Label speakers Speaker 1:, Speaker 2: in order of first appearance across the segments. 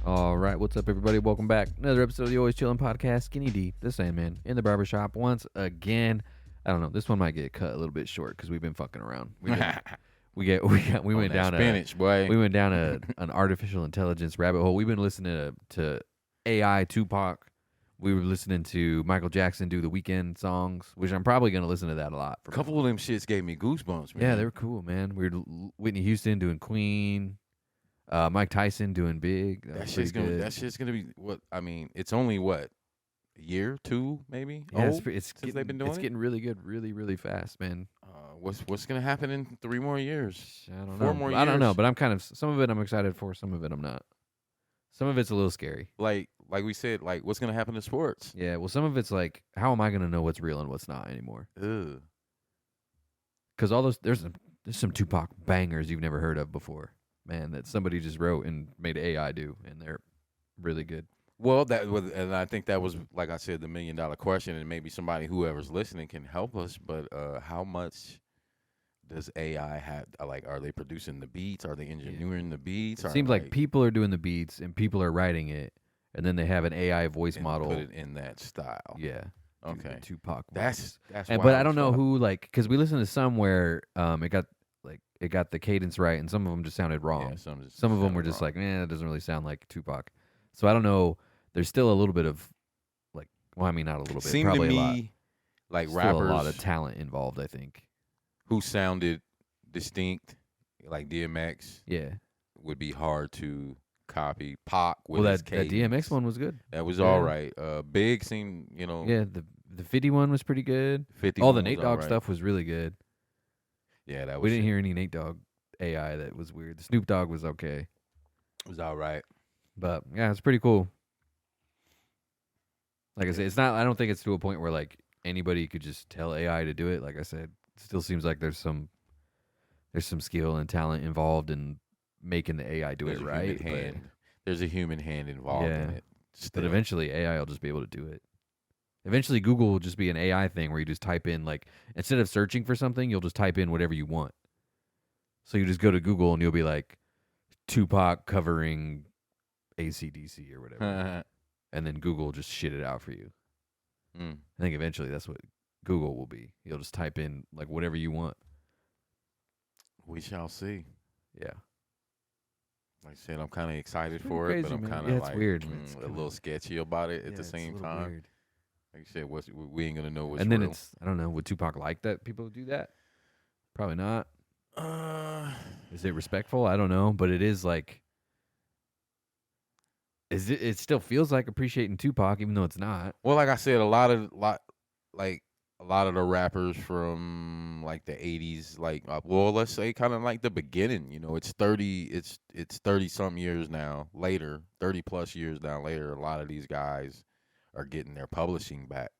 Speaker 1: All right, what's up, everybody? Welcome back. Another episode of the Always Chillin' Podcast. Skinny D, the Sandman, in the barbershop once again. I don't know. This one might get cut a little bit short because we've been fucking around. We went down
Speaker 2: spinach, boy.
Speaker 1: we went down an artificial intelligence rabbit hole. We've been listening to AI Tupac. We were listening to Michael Jackson do the Weekend songs, which I'm probably gonna listen to that a lot.
Speaker 2: A couple of them shits gave me goosebumps, man.
Speaker 1: Yeah, they were cool, man. We were Whitney Houston doing Queen. Mike Tyson doing Big.
Speaker 2: That shit's gonna be what I mean. It's only what a year, two, maybe.
Speaker 1: Yeah,
Speaker 2: since they've been doing
Speaker 1: it's
Speaker 2: it.
Speaker 1: getting really good, really fast, man.
Speaker 2: What's gonna happen in 3 more years?
Speaker 1: I don't know.
Speaker 2: 4 more years.
Speaker 1: I don't know, but I'm kind of some of it I'm excited for, some of it I'm not. Some of it's a little scary.
Speaker 2: Like we said, like what's gonna happen to sports?
Speaker 1: Yeah, well, some of it's like, how am I gonna know what's real and what's not anymore?
Speaker 2: Ugh.
Speaker 1: Because all those there's some Tupac bangers you've never heard of before, man. That somebody just wrote and made AI do, and they're really good.
Speaker 2: Well, that was, and I think that was, like I said, the $1 million question, and maybe somebody, whoever's listening, can help us. But how much does AI have? Like, are they producing the beats? Are they engineering the beats?
Speaker 1: It seems like people are doing the beats and people are writing it, and then they have an AI voice model.
Speaker 2: Put it in that style.
Speaker 1: Yeah.
Speaker 2: Okay.
Speaker 1: Tupac.
Speaker 2: That's.
Speaker 1: But I don't know who, like, because we listened to some where it got the cadence right, and some of them just sounded wrong.
Speaker 2: Yeah,
Speaker 1: some of them were just like, it doesn't really sound like Tupac. So I don't know. There's still a little bit of, like, well, I mean, not a little bit.
Speaker 2: Seemed
Speaker 1: probably
Speaker 2: to me
Speaker 1: a lot.
Speaker 2: like
Speaker 1: Still
Speaker 2: rappers,
Speaker 1: a lot of talent involved, I think.
Speaker 2: who sounded distinct, like DMX.
Speaker 1: Yeah.
Speaker 2: Would be hard to copy. Pac with
Speaker 1: Well,
Speaker 2: his
Speaker 1: that
Speaker 2: cadence.
Speaker 1: DMX one was good.
Speaker 2: That was
Speaker 1: Yeah.
Speaker 2: all right. Big seemed,
Speaker 1: Yeah, the 50 one was pretty good.
Speaker 2: 50.
Speaker 1: All the Nate Dogg stuff was really good.
Speaker 2: Yeah, that was.
Speaker 1: We didn't hear any Nate Dogg AI that was weird. The Snoop Dogg was okay.
Speaker 2: It was all right.
Speaker 1: But yeah, it's pretty cool. Like I said, it's not. I don't think it's to a point where like anybody could just tell AI to do it. Like I said, it still seems like there's some skill and talent involved in making the AI do it right.
Speaker 2: There's a human hand involved in it.
Speaker 1: But eventually, AI will just be able to do it. Eventually, Google will just be an AI thing where you just type in, like, instead of searching for something, you'll just type in whatever you want. So you just go to Google and you'll be like, Tupac covering AC/DC or whatever. And then Google will just shit it out for you. I think eventually that's what Google will be. You'll just type in, like, whatever you want.
Speaker 2: We shall see.
Speaker 1: Yeah.
Speaker 2: Like I said, I'm kind of excited for
Speaker 1: crazy,
Speaker 2: it, but I'm
Speaker 1: man.
Speaker 2: kind of like
Speaker 1: weird.
Speaker 2: a little sketchy about it at the same time.
Speaker 1: Weird.
Speaker 2: Like you said, we ain't gonna know what's
Speaker 1: and then
Speaker 2: real.
Speaker 1: I don't know, would Tupac like that people do that? Probably not. Is it respectful? I don't know, but it is like, it still feels like appreciating Tupac, even though it's not.
Speaker 2: Well, like I said, a lot of the rappers from like the 80s, like well, let's say kind of like the beginning. You know, it's 30 some years now later, 30 plus years now later. A lot of these guys are getting their publishing back.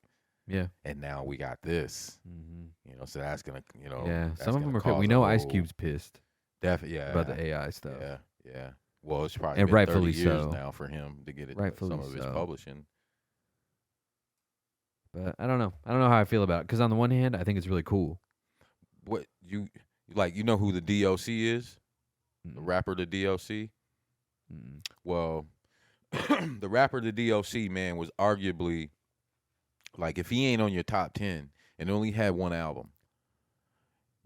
Speaker 1: Yeah.
Speaker 2: And now we got this. You know, so that's gonna,
Speaker 1: yeah. Some of them are. We know Ice Cube's pissed.
Speaker 2: Definitely,
Speaker 1: about the AI stuff.
Speaker 2: Yeah. Well, it's probably
Speaker 1: and
Speaker 2: been
Speaker 1: rightfully
Speaker 2: 30 years
Speaker 1: so.
Speaker 2: now for him to get it.
Speaker 1: Rightfully
Speaker 2: some of his
Speaker 1: so.
Speaker 2: publishing.
Speaker 1: But I don't know. I don't know how I feel about it. Because on the one hand, I think it's really cool.
Speaker 2: What you like? You know who the DOC is? The rapper, the DOC. Well, the rapper, the DOC, man, was arguably, like, if he ain't on your top 10 and only had one album,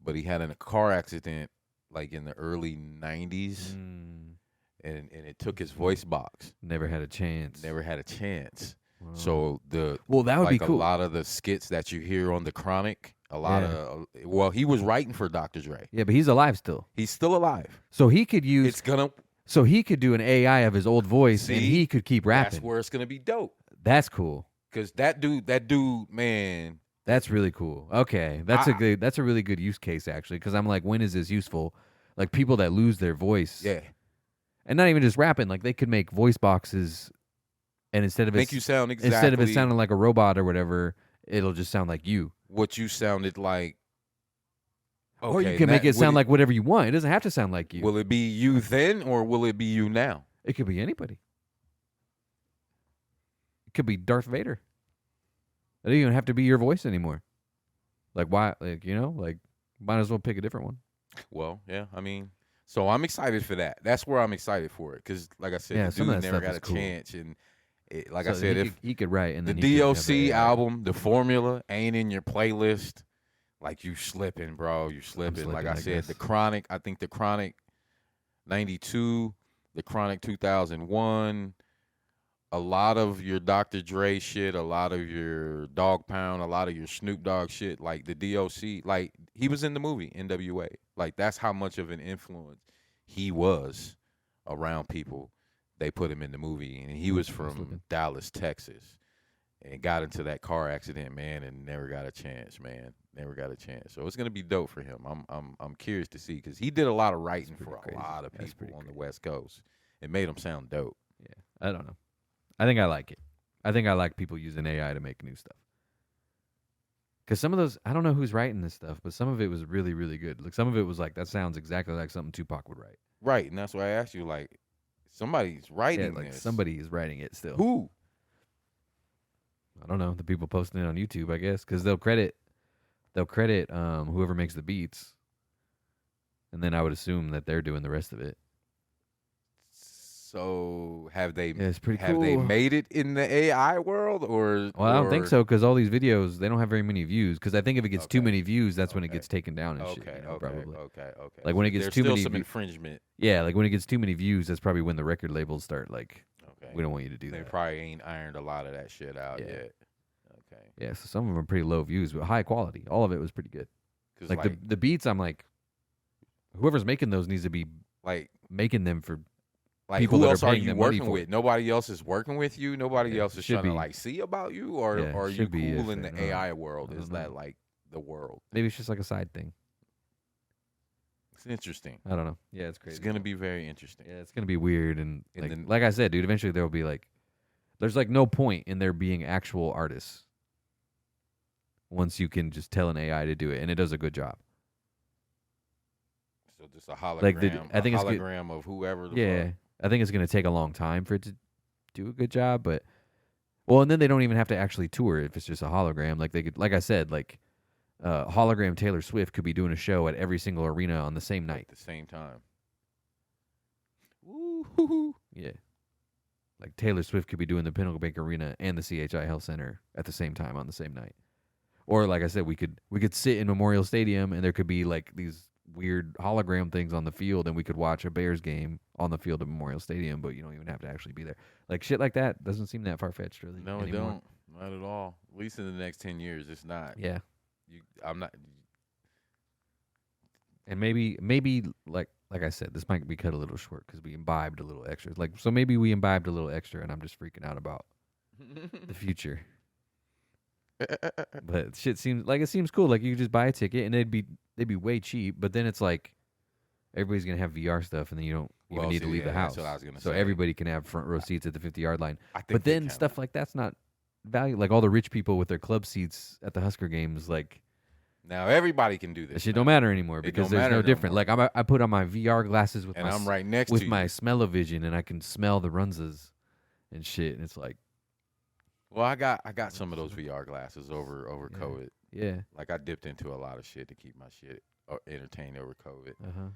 Speaker 2: but he had a car accident like in the early 90s, and it took his voice box.
Speaker 1: Never had a chance.
Speaker 2: Wow. So that would be cool. A lot of the skits that you hear on The Chronic, he was writing for Dr. Dre.
Speaker 1: Yeah, but he's alive still.
Speaker 2: He's still alive.
Speaker 1: So he could use. So he could do an AI of his old voice, and he could keep rapping.
Speaker 2: That's where it's gonna be dope.
Speaker 1: That's cool.
Speaker 2: Because that dude, man.
Speaker 1: That's really cool. Okay, that's a really good use case actually. Because I'm like, when is this useful? Like people that lose their voice.
Speaker 2: Yeah.
Speaker 1: And not even just rapping. Like they could make voice boxes, and instead of
Speaker 2: you sound exactly,
Speaker 1: instead of it sounding like a robot or whatever, it'll just sound like you.
Speaker 2: What you sounded like. Okay,
Speaker 1: or you can make it sound like whatever you want. It doesn't have to sound like you.
Speaker 2: Will it be you then, or will it be you now?
Speaker 1: It could be anybody. It could be Darth Vader. It doesn't even have to be your voice anymore. Like why? Like like might as well pick a different one.
Speaker 2: Well, yeah. I mean, So I'm excited for that. That's where I'm excited for it because, like I said,
Speaker 1: Yeah,
Speaker 2: the
Speaker 1: some of
Speaker 2: dude
Speaker 1: that
Speaker 2: never
Speaker 1: stuff
Speaker 2: got
Speaker 1: is
Speaker 2: a
Speaker 1: cool.
Speaker 2: chance. And like I
Speaker 1: So
Speaker 2: said, if
Speaker 1: he could write and
Speaker 2: the
Speaker 1: then he could have the
Speaker 2: DOC
Speaker 1: AI.
Speaker 2: album, the formula ain't in your playlist, like you slipping, bro. You slipping. Like
Speaker 1: slipping,
Speaker 2: I
Speaker 1: I
Speaker 2: said, the
Speaker 1: guess.
Speaker 2: Chronic. I think the Chronic '92, the Chronic 2001. A lot of your Dr. Dre shit, a lot of your Dog Pound, a lot of your Snoop Dogg shit, like the DOC, like he was in the movie NWA. Like that's how much of an influence he was around people. They put him in the movie, and he was from Dallas, Texas, and got into that car accident, man, and never got a chance, man. Never got a chance. So it's gonna be dope for him. I'm curious to see because he did a lot of writing for a lot of people on the West Coast. It made him sound dope.
Speaker 1: Yeah, I don't know. I think I like it. I think I like people using AI to make new stuff. Because some of those, I don't know who's writing this stuff, but some of it was really, really good. Like some of it was like that sounds exactly like something Tupac would write.
Speaker 2: Right, and that's why I asked you. Like, somebody's writing
Speaker 1: like
Speaker 2: this.
Speaker 1: somebody is writing it still.
Speaker 2: Who?
Speaker 1: I don't know. The people posting it on YouTube, I guess, because they'll credit whoever makes the beats, and then I would assume that they're doing the rest of it.
Speaker 2: So have they?
Speaker 1: Yeah, it's pretty
Speaker 2: have
Speaker 1: cool.
Speaker 2: they made it in the AI world, or?
Speaker 1: Well, I don't think so because all these videos they don't have very many views. Because I think if it gets too many views, that's when it gets taken down and shit. You know, probably.
Speaker 2: Okay.
Speaker 1: Like when it gets
Speaker 2: there's
Speaker 1: too
Speaker 2: still
Speaker 1: many
Speaker 2: some infringement.
Speaker 1: Yeah, like when it gets too many views, that's probably when the record labels start like,
Speaker 2: Okay,
Speaker 1: we don't want you to do
Speaker 2: they
Speaker 1: that.
Speaker 2: probably ain't ironed a lot of that shit out yet. Okay.
Speaker 1: Yeah, so some of them are pretty low views, but high quality. All of it was pretty good. Like the beats, I'm like, whoever's making those needs to be
Speaker 2: like
Speaker 1: making them for
Speaker 2: like
Speaker 1: people
Speaker 2: who
Speaker 1: that
Speaker 2: else
Speaker 1: are
Speaker 2: are
Speaker 1: paying
Speaker 2: you
Speaker 1: them money
Speaker 2: working
Speaker 1: for
Speaker 2: with?
Speaker 1: it.
Speaker 2: Nobody else is working with you. Nobody else is
Speaker 1: should
Speaker 2: trying to
Speaker 1: be.
Speaker 2: like see about you, or are you
Speaker 1: should be
Speaker 2: cool
Speaker 1: if
Speaker 2: in the
Speaker 1: they're not.
Speaker 2: AI world?
Speaker 1: I
Speaker 2: Is
Speaker 1: don't
Speaker 2: that
Speaker 1: know.
Speaker 2: like the world?
Speaker 1: Maybe it's just like a side thing.
Speaker 2: It's interesting.
Speaker 1: I don't know. Yeah, it's crazy.
Speaker 2: It's gonna be very interesting.
Speaker 1: Yeah, it's gonna be weird and
Speaker 2: then-
Speaker 1: like I said, dude. Eventually there'll be like, there's like no point in there being actual artists once you can just tell an AI to do it and it does a good job.
Speaker 2: So just a hologram.
Speaker 1: Like I think
Speaker 2: a
Speaker 1: it's
Speaker 2: hologram of whoever.
Speaker 1: Yeah,
Speaker 2: fuck.
Speaker 1: I think it's gonna take a long time for it to do a good job, but well, and then they don't even have to actually tour if it's just a hologram. Like they could, like I said, like hologram Taylor Swift could be doing a show at every single arena on the same night.
Speaker 2: At the same time.
Speaker 1: Woo-hoo-hoo. Yeah. Like Taylor Swift could be doing the Pinnacle Bank Arena and the CHI Health Center at the same time on the same night. Or like I said, we could sit in Memorial Stadium and there could be like these weird hologram things on the field and we could watch a Bears game on the field of Memorial Stadium, but you don't even have to actually be there. Like shit like that doesn't seem that far fetched really.
Speaker 2: No,
Speaker 1: anymore.
Speaker 2: it don't. Not at all. At least in the next 10 years, it's not.
Speaker 1: Yeah.
Speaker 2: I'm not.
Speaker 1: And maybe like I said, this might be cut a little short because we imbibed a little extra. Like so maybe we imbibed a little extra and I'm just freaking out about the future. But shit seems cool. Like you could just buy a ticket and they'd be way cheap. But then it's like everybody's gonna have VR stuff, and then you don't even need to leave the house.
Speaker 2: That's what I was gonna
Speaker 1: so
Speaker 2: say.
Speaker 1: everybody can have front row seats at the 50-yard line.
Speaker 2: I think
Speaker 1: But
Speaker 2: they
Speaker 1: then
Speaker 2: kinda-
Speaker 1: stuff like that's not value. Like all the rich people with their club seats at the Husker games, like
Speaker 2: Now everybody can do
Speaker 1: that
Speaker 2: this.
Speaker 1: shit
Speaker 2: now.
Speaker 1: don't matter anymore
Speaker 2: It
Speaker 1: because
Speaker 2: don't
Speaker 1: there's
Speaker 2: matter
Speaker 1: no
Speaker 2: no
Speaker 1: different.
Speaker 2: more.
Speaker 1: Like I put on my VR glasses with
Speaker 2: And
Speaker 1: my
Speaker 2: I'm right next
Speaker 1: with
Speaker 2: to
Speaker 1: my
Speaker 2: you.
Speaker 1: smell-o-vision, and I can smell the runzas and shit. And it's like,
Speaker 2: Well, I got some of those VR glasses over
Speaker 1: Yeah.
Speaker 2: COVID.
Speaker 1: yeah,
Speaker 2: Like I dipped into a lot of shit to keep my shit entertained over COVID.
Speaker 1: uh-huh.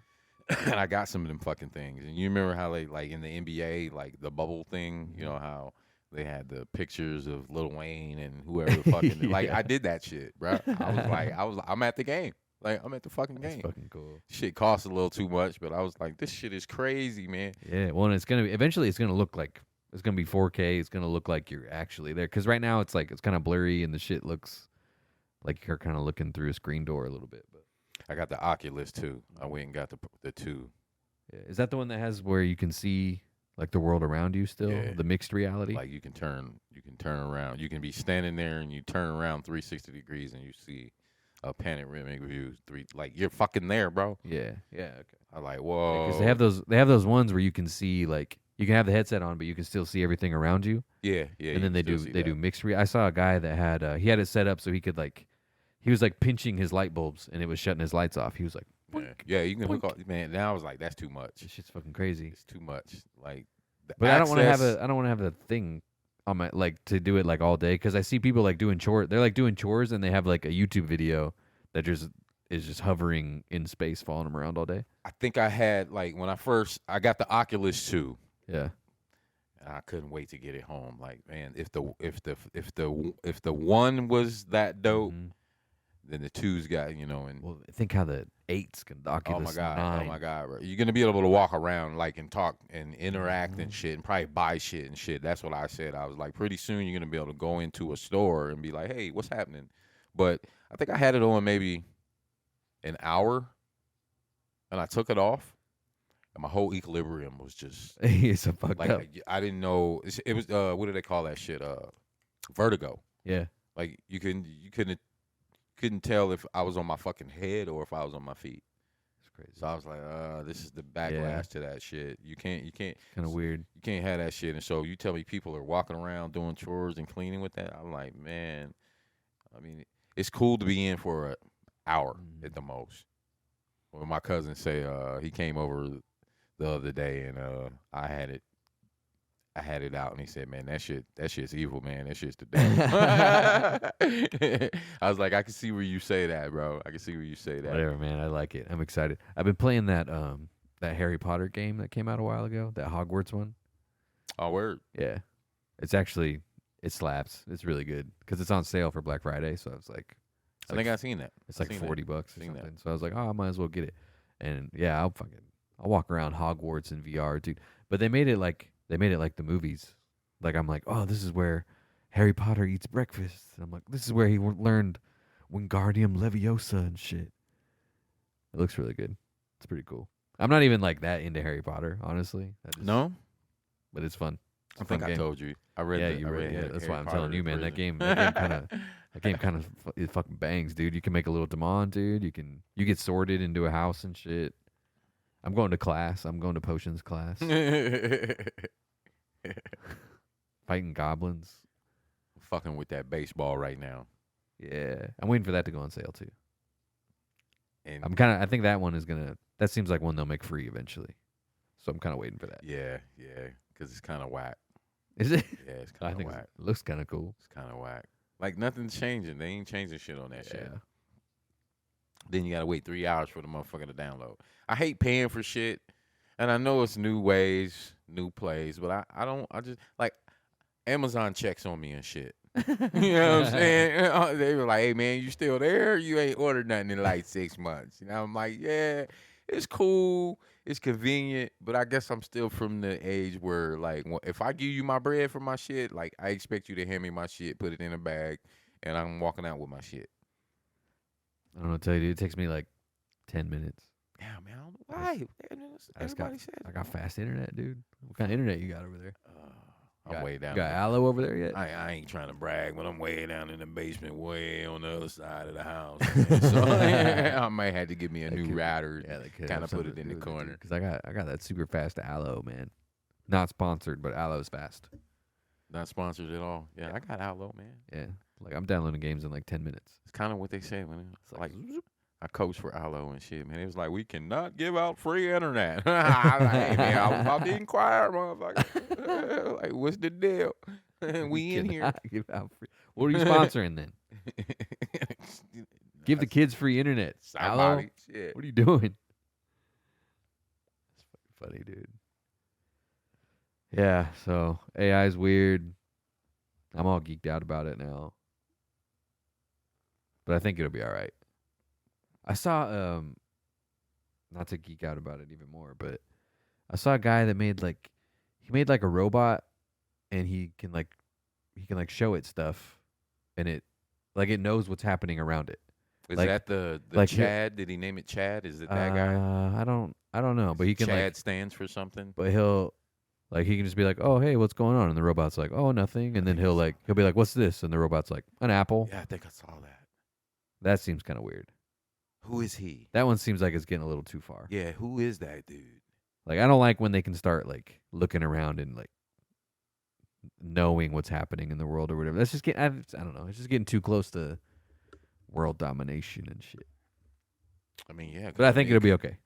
Speaker 2: And I got some of them fucking things. And you remember how they like in the NBA, like the bubble thing, you know how they had the pictures of Lil Wayne and whoever fucking like
Speaker 1: Yeah.
Speaker 2: I did that shit, bro. I'm at the game. Like I'm at the fucking
Speaker 1: That's
Speaker 2: game.
Speaker 1: fucking cool.
Speaker 2: Shit costs a little too much, but I was like, this shit is crazy, man.
Speaker 1: Yeah, well, and it's gonna be eventually. It's gonna look like it's gonna be 4K. It's gonna look like you're actually there. Because right now it's like it's kind of blurry and the shit looks like you're kind of looking through a screen door a little bit. But
Speaker 2: I got the Oculus too. I went and got the two.
Speaker 1: yeah, is that the one that has where you can see like the world around you still?
Speaker 2: Yeah.
Speaker 1: The mixed reality.
Speaker 2: Like you can turn around. You can be standing there and you turn around 360 degrees and you see a panoramic view. Like you're fucking there, bro.
Speaker 1: yeah, yeah. Okay.
Speaker 2: I like, whoa.
Speaker 1: Because they have those ones where you can see like you can have the headset on, but you can still see everything around you.
Speaker 2: Yeah.
Speaker 1: And then they do mixed reality. I saw a guy that had he had it set up so he could like he was like pinching his light bulbs and it was shutting his lights off. He was like,
Speaker 2: Yeah, you can hook up. Man, now I was like, that's too much.
Speaker 1: this shit's fucking crazy.
Speaker 2: It's too much. Like,
Speaker 1: But I don't want to have a thing on my like to do it like all day because I see people like doing chores. They're like doing chores and they have like a YouTube video that just is just hovering in space, following him around all day.
Speaker 2: I think I had like when I got the Oculus 2.
Speaker 1: Yeah.
Speaker 2: I couldn't wait to get it home. Like, man, if the one was that dope,
Speaker 1: Mhm.
Speaker 2: then the two's got, and
Speaker 1: Well, think how the 8's can
Speaker 2: oh my
Speaker 1: Oculus
Speaker 2: god,
Speaker 1: 9.
Speaker 2: oh my god, bro. You're gonna be able to walk around like and talk and interact and
Speaker 1: Mhm.
Speaker 2: shit and probably buy shit and shit. That's what I said. I was like, pretty soon you're gonna be able to go into a store and be like, hey, what's happening? But I think I had it on maybe an hour, and I took it off, and my whole equilibrium was just
Speaker 1: It's a fucked
Speaker 2: like
Speaker 1: up.
Speaker 2: I didn't know it was what do they call that shit? Vertigo.
Speaker 1: Yeah.
Speaker 2: Like you couldn't tell if I was on my fucking head or if I was on my feet.
Speaker 1: It's crazy.
Speaker 2: So I was like, this is the backlash to that shit. You can't
Speaker 1: Kind of weird.
Speaker 2: you can't have that shit. And so you tell me people are walking around doing chores and cleaning with that. I'm like, man, I mean, it's cool to be in for an hour at the most. When my cousin say he came over the other day and I had it out and he said, man, that shit's evil, man. That shit's the devil. I was like, I can see where you say that, bro. I can see where you say that.
Speaker 1: Whatever, man. I like it. I'm excited. I've been playing that Harry Potter game that came out a while ago, that Hogwarts one.
Speaker 2: Oh, word.
Speaker 1: Yeah. It slaps. It's really good because it's on sale for Black Friday. So I was like,
Speaker 2: I think I've seen that.
Speaker 1: It's like $40 or
Speaker 2: Seen
Speaker 1: something.
Speaker 2: that.
Speaker 1: So I was like, oh, I might as well get it. And yeah, I'll walk around Hogwarts in VR, dude. But they made it like the movies. Like I'm like, oh, this is where Harry Potter eats breakfast. And I'm like, this is where he learned Wingardium Leviosa and shit. It looks really good. It's pretty cool. I'm not even like that into Harry Potter, honestly.
Speaker 2: No,
Speaker 1: but it's fun. It's
Speaker 2: I
Speaker 1: a fun
Speaker 2: think
Speaker 1: game.
Speaker 2: I told you. I read.
Speaker 1: Yeah,
Speaker 2: the,
Speaker 1: you
Speaker 2: I
Speaker 1: read.
Speaker 2: read
Speaker 1: Yeah,
Speaker 2: the
Speaker 1: that's
Speaker 2: Harry
Speaker 1: why I'm
Speaker 2: Potter
Speaker 1: telling you, man. That
Speaker 2: prison.
Speaker 1: game kind of it fucking bangs, dude. You can make a little demand, dude. You get sorted into a house and shit. I'm going to class. I'm going to potions class. Fighting goblins.
Speaker 2: Fucking with that baseball right now.
Speaker 1: Yeah, I'm waiting for that to go on sale too.
Speaker 2: And
Speaker 1: I think that one is gonna. That seems like one they'll make free eventually. So I'm kind of waiting for that.
Speaker 2: yeah, because it's kind of whack.
Speaker 1: Is it?
Speaker 2: Yeah, it's
Speaker 1: I
Speaker 2: kind of
Speaker 1: think
Speaker 2: whack.
Speaker 1: it looks kind of cool.
Speaker 2: It's kind of whack. Like nothing's changing. They ain't changing shit on that shit.
Speaker 1: Yeah.
Speaker 2: Then you gotta wait 3 hours for the motherfucker to download. I hate paying for shit, and I know it's new ways, new plays, but I don't. I just like Amazon checks on me and shit. You know what I'm saying? They were like, "Hey man, you still there? You ain't ordered nothing in like 6 months." You know, I'm like, "Yeah, it's cool, it's convenient, but I guess I'm still from the age where like, if I give you my bread for my shit, like I expect you to hand me my shit, put it in a bag, and I'm walking out with my shit."
Speaker 1: I don't know what to tell you, dude. It takes me like 10 minutes.
Speaker 2: Yeah, man, I don't know why. Everybody says
Speaker 1: I got fast internet, dude. What kind of internet you got over there?
Speaker 2: I'm way down.
Speaker 1: You got Allo over there yet?
Speaker 2: I ain't trying to brag, but I'm way down in the basement, way on the other side of the house. Man. So I might have to give me a new router.
Speaker 1: Yeah, they could
Speaker 2: kind of put it in the corner.
Speaker 1: Because I got that super fast Allo, man. Not sponsored, but Allo's fast.
Speaker 2: Not sponsored at all. Yeah, I got Outlook, man.
Speaker 1: Yeah, like I'm downloading games in like 10 minutes.
Speaker 2: It's kind of what they say when it's like I coach for Allo and shit, man. It was like, we cannot give out free internet. I'm like, hey, man, I was about to inquire, motherfucker. Like, what's the deal? We in here.
Speaker 1: Give out free. What are you sponsoring then? Give the kids free internet. Allo?
Speaker 2: Somebody, shit.
Speaker 1: What are you doing? It's fucking funny, dude. Yeah, so AI is weird. I'm all geeked out about it now. But I think it'll be all right. I saw not to geek out about it even more, but I saw a guy that made like a robot and he can show it stuff and it knows what's happening around it.
Speaker 2: Is
Speaker 1: like-
Speaker 2: that the
Speaker 1: like
Speaker 2: Chad? Did he name it Chad? Is it that guy?
Speaker 1: I don't know, but he can
Speaker 2: Chad stands for something.
Speaker 1: but he can just be like, "Oh, hey, what's going on?" And the robot's like, "Oh, nothing." And then he'll be like, "What's this?" And the robot's like, "An apple."
Speaker 2: Yeah, I think I saw that.
Speaker 1: That seems kind of weird.
Speaker 2: Who is he?
Speaker 1: That one seems like it's getting a little too far.
Speaker 2: Yeah, who is that dude?
Speaker 1: Like I don't like when they can start like looking around and like knowing what's happening in the world or whatever. That's just getting I don't know. It's just getting too close to world domination and shit.
Speaker 2: I mean, yeah.
Speaker 1: But I think it'll be okay.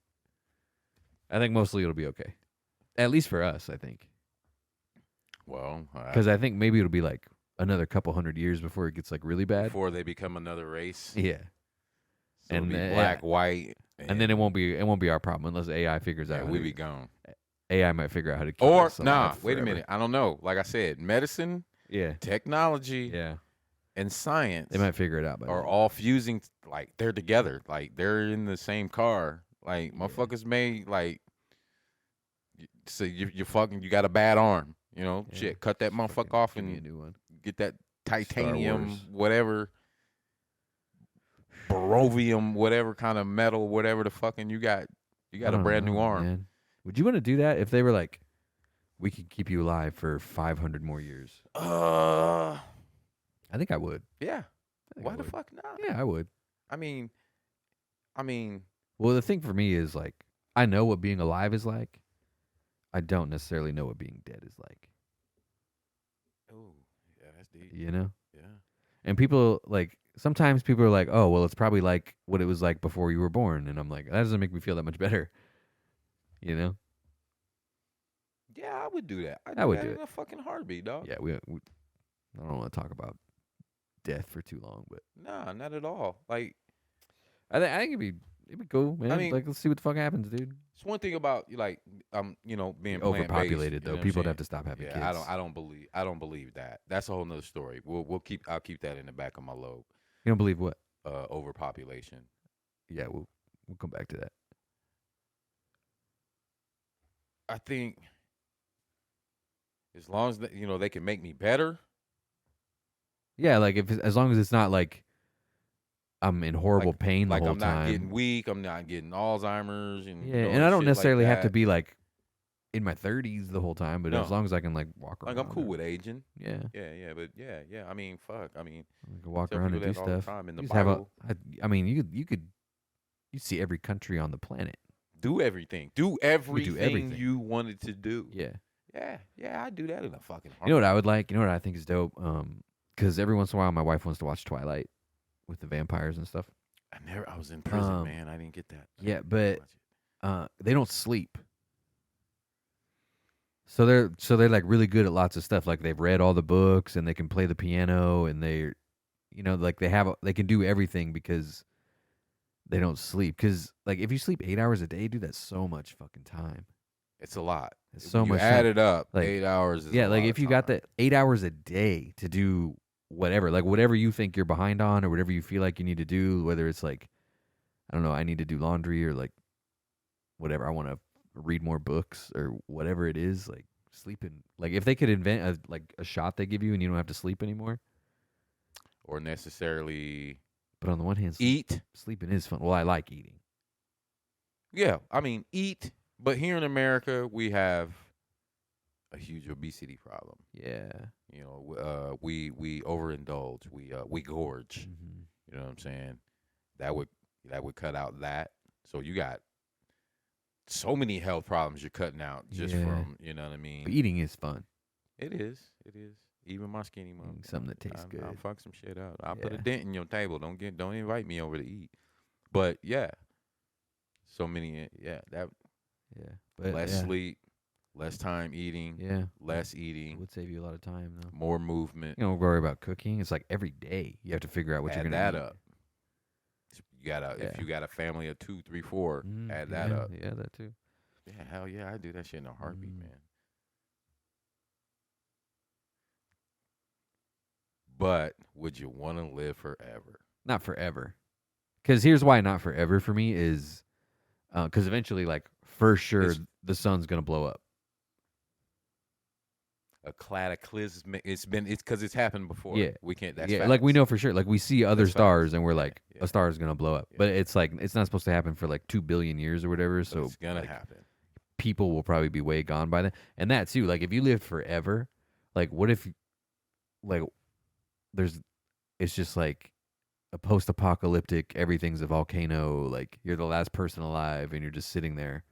Speaker 1: I think mostly it'll be okay. At least for us, I think.
Speaker 2: Well,
Speaker 1: Because I think maybe it'll be like another couple 100 years before it gets like really bad.
Speaker 2: before they become another race.
Speaker 1: Yeah.
Speaker 2: So it'll
Speaker 1: and
Speaker 2: be black, white,
Speaker 1: and then it won't be our problem unless AI figures out.
Speaker 2: and
Speaker 1: How
Speaker 2: we
Speaker 1: to,
Speaker 2: be gone.
Speaker 1: AI might figure out how to keep
Speaker 2: Or
Speaker 1: us
Speaker 2: nah,
Speaker 1: alive
Speaker 2: wait a
Speaker 1: forever.
Speaker 2: minute. I don't know. Like I said, medicine,
Speaker 1: Yeah,
Speaker 2: technology,
Speaker 1: yeah.
Speaker 2: and science
Speaker 1: They might figure it out by
Speaker 2: are
Speaker 1: then.
Speaker 2: all fusing. Like they're together. Like they're in the same car. Like
Speaker 1: Yeah.
Speaker 2: motherfuckers made like. So you fucking you got a bad arm. You know,
Speaker 1: Yeah.
Speaker 2: shit. Cut that
Speaker 1: Fucking
Speaker 2: motherfucker off
Speaker 1: give me a
Speaker 2: and
Speaker 1: new one.
Speaker 2: get that
Speaker 1: Star
Speaker 2: titanium,
Speaker 1: Wars.
Speaker 2: whatever, barovium, whatever kind of metal, whatever the fucking you got. You
Speaker 1: I
Speaker 2: got a
Speaker 1: don't
Speaker 2: brand
Speaker 1: know,
Speaker 2: new arm.
Speaker 1: man. Would you want to do that if they were like, we could keep you alive for 500 more years?
Speaker 2: Uh,
Speaker 1: I think I would.
Speaker 2: yeah.
Speaker 1: I think
Speaker 2: Why
Speaker 1: I
Speaker 2: the
Speaker 1: would.
Speaker 2: fuck not?
Speaker 1: Yeah, I would.
Speaker 2: I mean, I mean,
Speaker 1: Well, the thing for me is like, I know what being alive is like. I don't necessarily know what being dead is like.
Speaker 2: oh, yeah, that's deep.
Speaker 1: You know?
Speaker 2: Yeah.
Speaker 1: And people like sometimes people are like, "Oh, well, it's probably like what it was like before you were born," and I'm like, that doesn't make me feel that much better. You know?
Speaker 2: Yeah, I would do that. I'd
Speaker 1: I
Speaker 2: do
Speaker 1: would
Speaker 2: that
Speaker 1: do
Speaker 2: in
Speaker 1: it.
Speaker 2: a fucking heartbeat, dog.
Speaker 1: Yeah, we I don't want to talk about death for too long, but
Speaker 2: Nah, not at all. Like,
Speaker 1: I think it'd be cool, man.
Speaker 2: I mean,
Speaker 1: Like, let's see what the fuck happens, dude.
Speaker 2: it's one thing about like,
Speaker 1: Be
Speaker 2: being plant based.
Speaker 1: overpopulated though. People would have to stop having
Speaker 2: Yeah,
Speaker 1: kids.
Speaker 2: I don't believe that. That's a whole nother story. I'll keep that in the back of my lobe.
Speaker 1: You don't believe what?
Speaker 2: Overpopulation.
Speaker 1: Yeah, we'll come back to that.
Speaker 2: I think as long as they can make me better.
Speaker 1: Yeah, like as long as it's not like I'm in horrible pain the
Speaker 2: Like
Speaker 1: whole
Speaker 2: I'm not
Speaker 1: time.
Speaker 2: getting weak. I'm not getting Alzheimer's and
Speaker 1: Yeah, and I don't
Speaker 2: shit
Speaker 1: necessarily
Speaker 2: like
Speaker 1: have to
Speaker 2: that.
Speaker 1: be like in my 30s the whole time, but
Speaker 2: No.
Speaker 1: as long as I can like walk around.
Speaker 2: Like I'm cool with aging.
Speaker 1: Yeah,
Speaker 2: But yeah. I mean, fuck. I mean,
Speaker 1: I can walk
Speaker 2: tell
Speaker 1: around and
Speaker 2: people
Speaker 1: do
Speaker 2: that all the
Speaker 1: stuff.
Speaker 2: time in the
Speaker 1: You just have
Speaker 2: Bible.
Speaker 1: I mean, you see every country on the planet.
Speaker 2: Do everything. Do
Speaker 1: everything.
Speaker 2: everything you wanted to do.
Speaker 1: Yeah.
Speaker 2: Yeah. I do that in a fucking heartbeat.
Speaker 1: You know what I would like? You know what I think is dope? Because every once in a while my wife wants to watch Twilight with the vampires and stuff.
Speaker 2: I was in prison, man. I didn't get that.
Speaker 1: Yeah, but they don't sleep. So they're like really good at lots of stuff. Like they've read all the books and they can play the piano and like they can do everything because they don't sleep. Because like if you sleep 8 hours a day, dude, that's so much fucking time.
Speaker 2: It's a lot.
Speaker 1: It's so
Speaker 2: you
Speaker 1: much
Speaker 2: add
Speaker 1: time.
Speaker 2: it up,
Speaker 1: Like,
Speaker 2: 8 hours is
Speaker 1: yeah,
Speaker 2: a
Speaker 1: like
Speaker 2: lot
Speaker 1: if
Speaker 2: of
Speaker 1: you got
Speaker 2: time.
Speaker 1: the 8 hours a day to do whatever you think you're behind on or whatever you feel like you need to do, whether it's like, I don't know, I need to do laundry or like whatever, I want to read more books or whatever it is, like sleeping. Like if they could invent a shot they give you and you don't have to sleep anymore.
Speaker 2: Or necessarily
Speaker 1: But on the one hand,
Speaker 2: eat.
Speaker 1: sleeping is fun. Well, I like eating.
Speaker 2: Yeah, I mean eat. But here in America, we have a huge obesity problem.
Speaker 1: Yeah.
Speaker 2: We overindulge. We gorge.
Speaker 1: Mm-hmm.
Speaker 2: You know what I'm saying? That would cut out that. So you got so many health problems you're cutting out just from, you know what I mean?
Speaker 1: But eating is fun.
Speaker 2: It is. Even my skinny mom.
Speaker 1: Eating something that tastes good.
Speaker 2: I'll fuck some shit up. I'll put a
Speaker 1: Yeah.
Speaker 2: dent in your table. Don't invite me over to eat. But yeah. So many that
Speaker 1: Yeah. But
Speaker 2: less sleep, less time eating,
Speaker 1: Yeah.
Speaker 2: less
Speaker 1: It
Speaker 2: eating,
Speaker 1: would save you a lot of time though.
Speaker 2: more movement.
Speaker 1: You don't worry about cooking. It's like every day you have to figure out what
Speaker 2: Add
Speaker 1: you're gonna
Speaker 2: that
Speaker 1: eat.
Speaker 2: up. You gotta if
Speaker 1: Yeah.
Speaker 2: you got a family of 2, 3, 4, add that
Speaker 1: yeah,
Speaker 2: up.
Speaker 1: Yeah, that too.
Speaker 2: Yeah, hell yeah, I do that shit in a heartbeat, man. But would you want to live forever?
Speaker 1: Not forever. Because here's why not forever for me is because eventually, like, for sure, the sun's going to blow up.
Speaker 2: A cataclysm. It's because it's happened before.
Speaker 1: Yeah.
Speaker 2: We can't. That's
Speaker 1: Yeah, like we know for sure. Like we see other
Speaker 2: That's
Speaker 1: stars
Speaker 2: facts.
Speaker 1: and we're like,
Speaker 2: Yeah.
Speaker 1: a star is going to blow up.
Speaker 2: Yeah.
Speaker 1: But it's like, it's not supposed to happen for like 2 billion years or whatever.
Speaker 2: But
Speaker 1: So
Speaker 2: it's gonna
Speaker 1: like,
Speaker 2: happen.
Speaker 1: people will probably be way gone by then. And that too, like if you lived forever, like what if, like, it's just like a post-apocalyptic, everything's a volcano, like you're the last person alive and you're just sitting there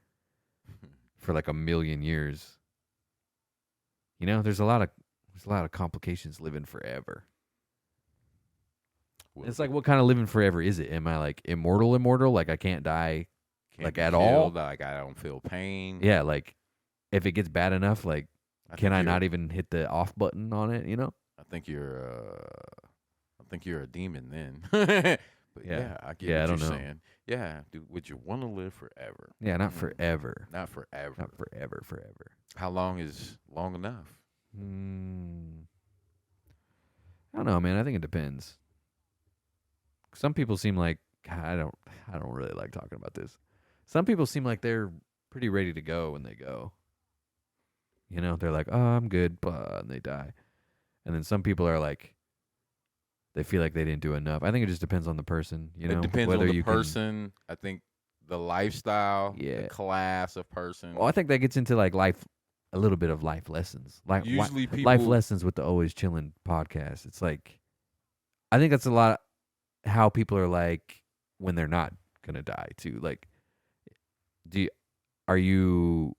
Speaker 1: for like 1,000,000 years. You know, there's a lot of complications living forever. It's like, what kind of living forever is it? Am I like immortal? Like I can't die,
Speaker 2: Can't
Speaker 1: like
Speaker 2: be
Speaker 1: at
Speaker 2: killed,
Speaker 1: all?
Speaker 2: Like I don't feel pain.
Speaker 1: Yeah, like if it gets bad enough, like can
Speaker 2: think
Speaker 1: I
Speaker 2: you're-
Speaker 1: not even hit the off button on it? You know?
Speaker 2: I think you're a demon then. But
Speaker 1: Yeah.
Speaker 2: yeah, I get
Speaker 1: Yeah, I
Speaker 2: what you're
Speaker 1: don't know.
Speaker 2: saying. Yeah, dude, would you want to live forever?
Speaker 1: Yeah, not
Speaker 2: Mm,
Speaker 1: forever.
Speaker 2: not forever.
Speaker 1: Not forever, forever.
Speaker 2: How long is long enough?
Speaker 1: Mm, I don't know, man. I think it depends. Some people seem like I don't really like talking about this. Some people seem like they're pretty ready to go when they go. You know, they're like, "Oh, I'm good," blah, and they die. And then some people are like, they feel like they didn't do enough. I think it just depends on the person, you
Speaker 2: It
Speaker 1: know,
Speaker 2: depends on
Speaker 1: whether
Speaker 2: the
Speaker 1: you can.
Speaker 2: person. I think the lifestyle, the
Speaker 1: Yeah.
Speaker 2: class of
Speaker 1: Well, I
Speaker 2: person.
Speaker 1: think that gets into like life, a little bit of life lessons, like
Speaker 2: Usually
Speaker 1: life
Speaker 2: people
Speaker 1: lessons with the Always Chillin' podcast. It's like I think that's a lot how people are like when they're not gonna die too. Like, do you, are you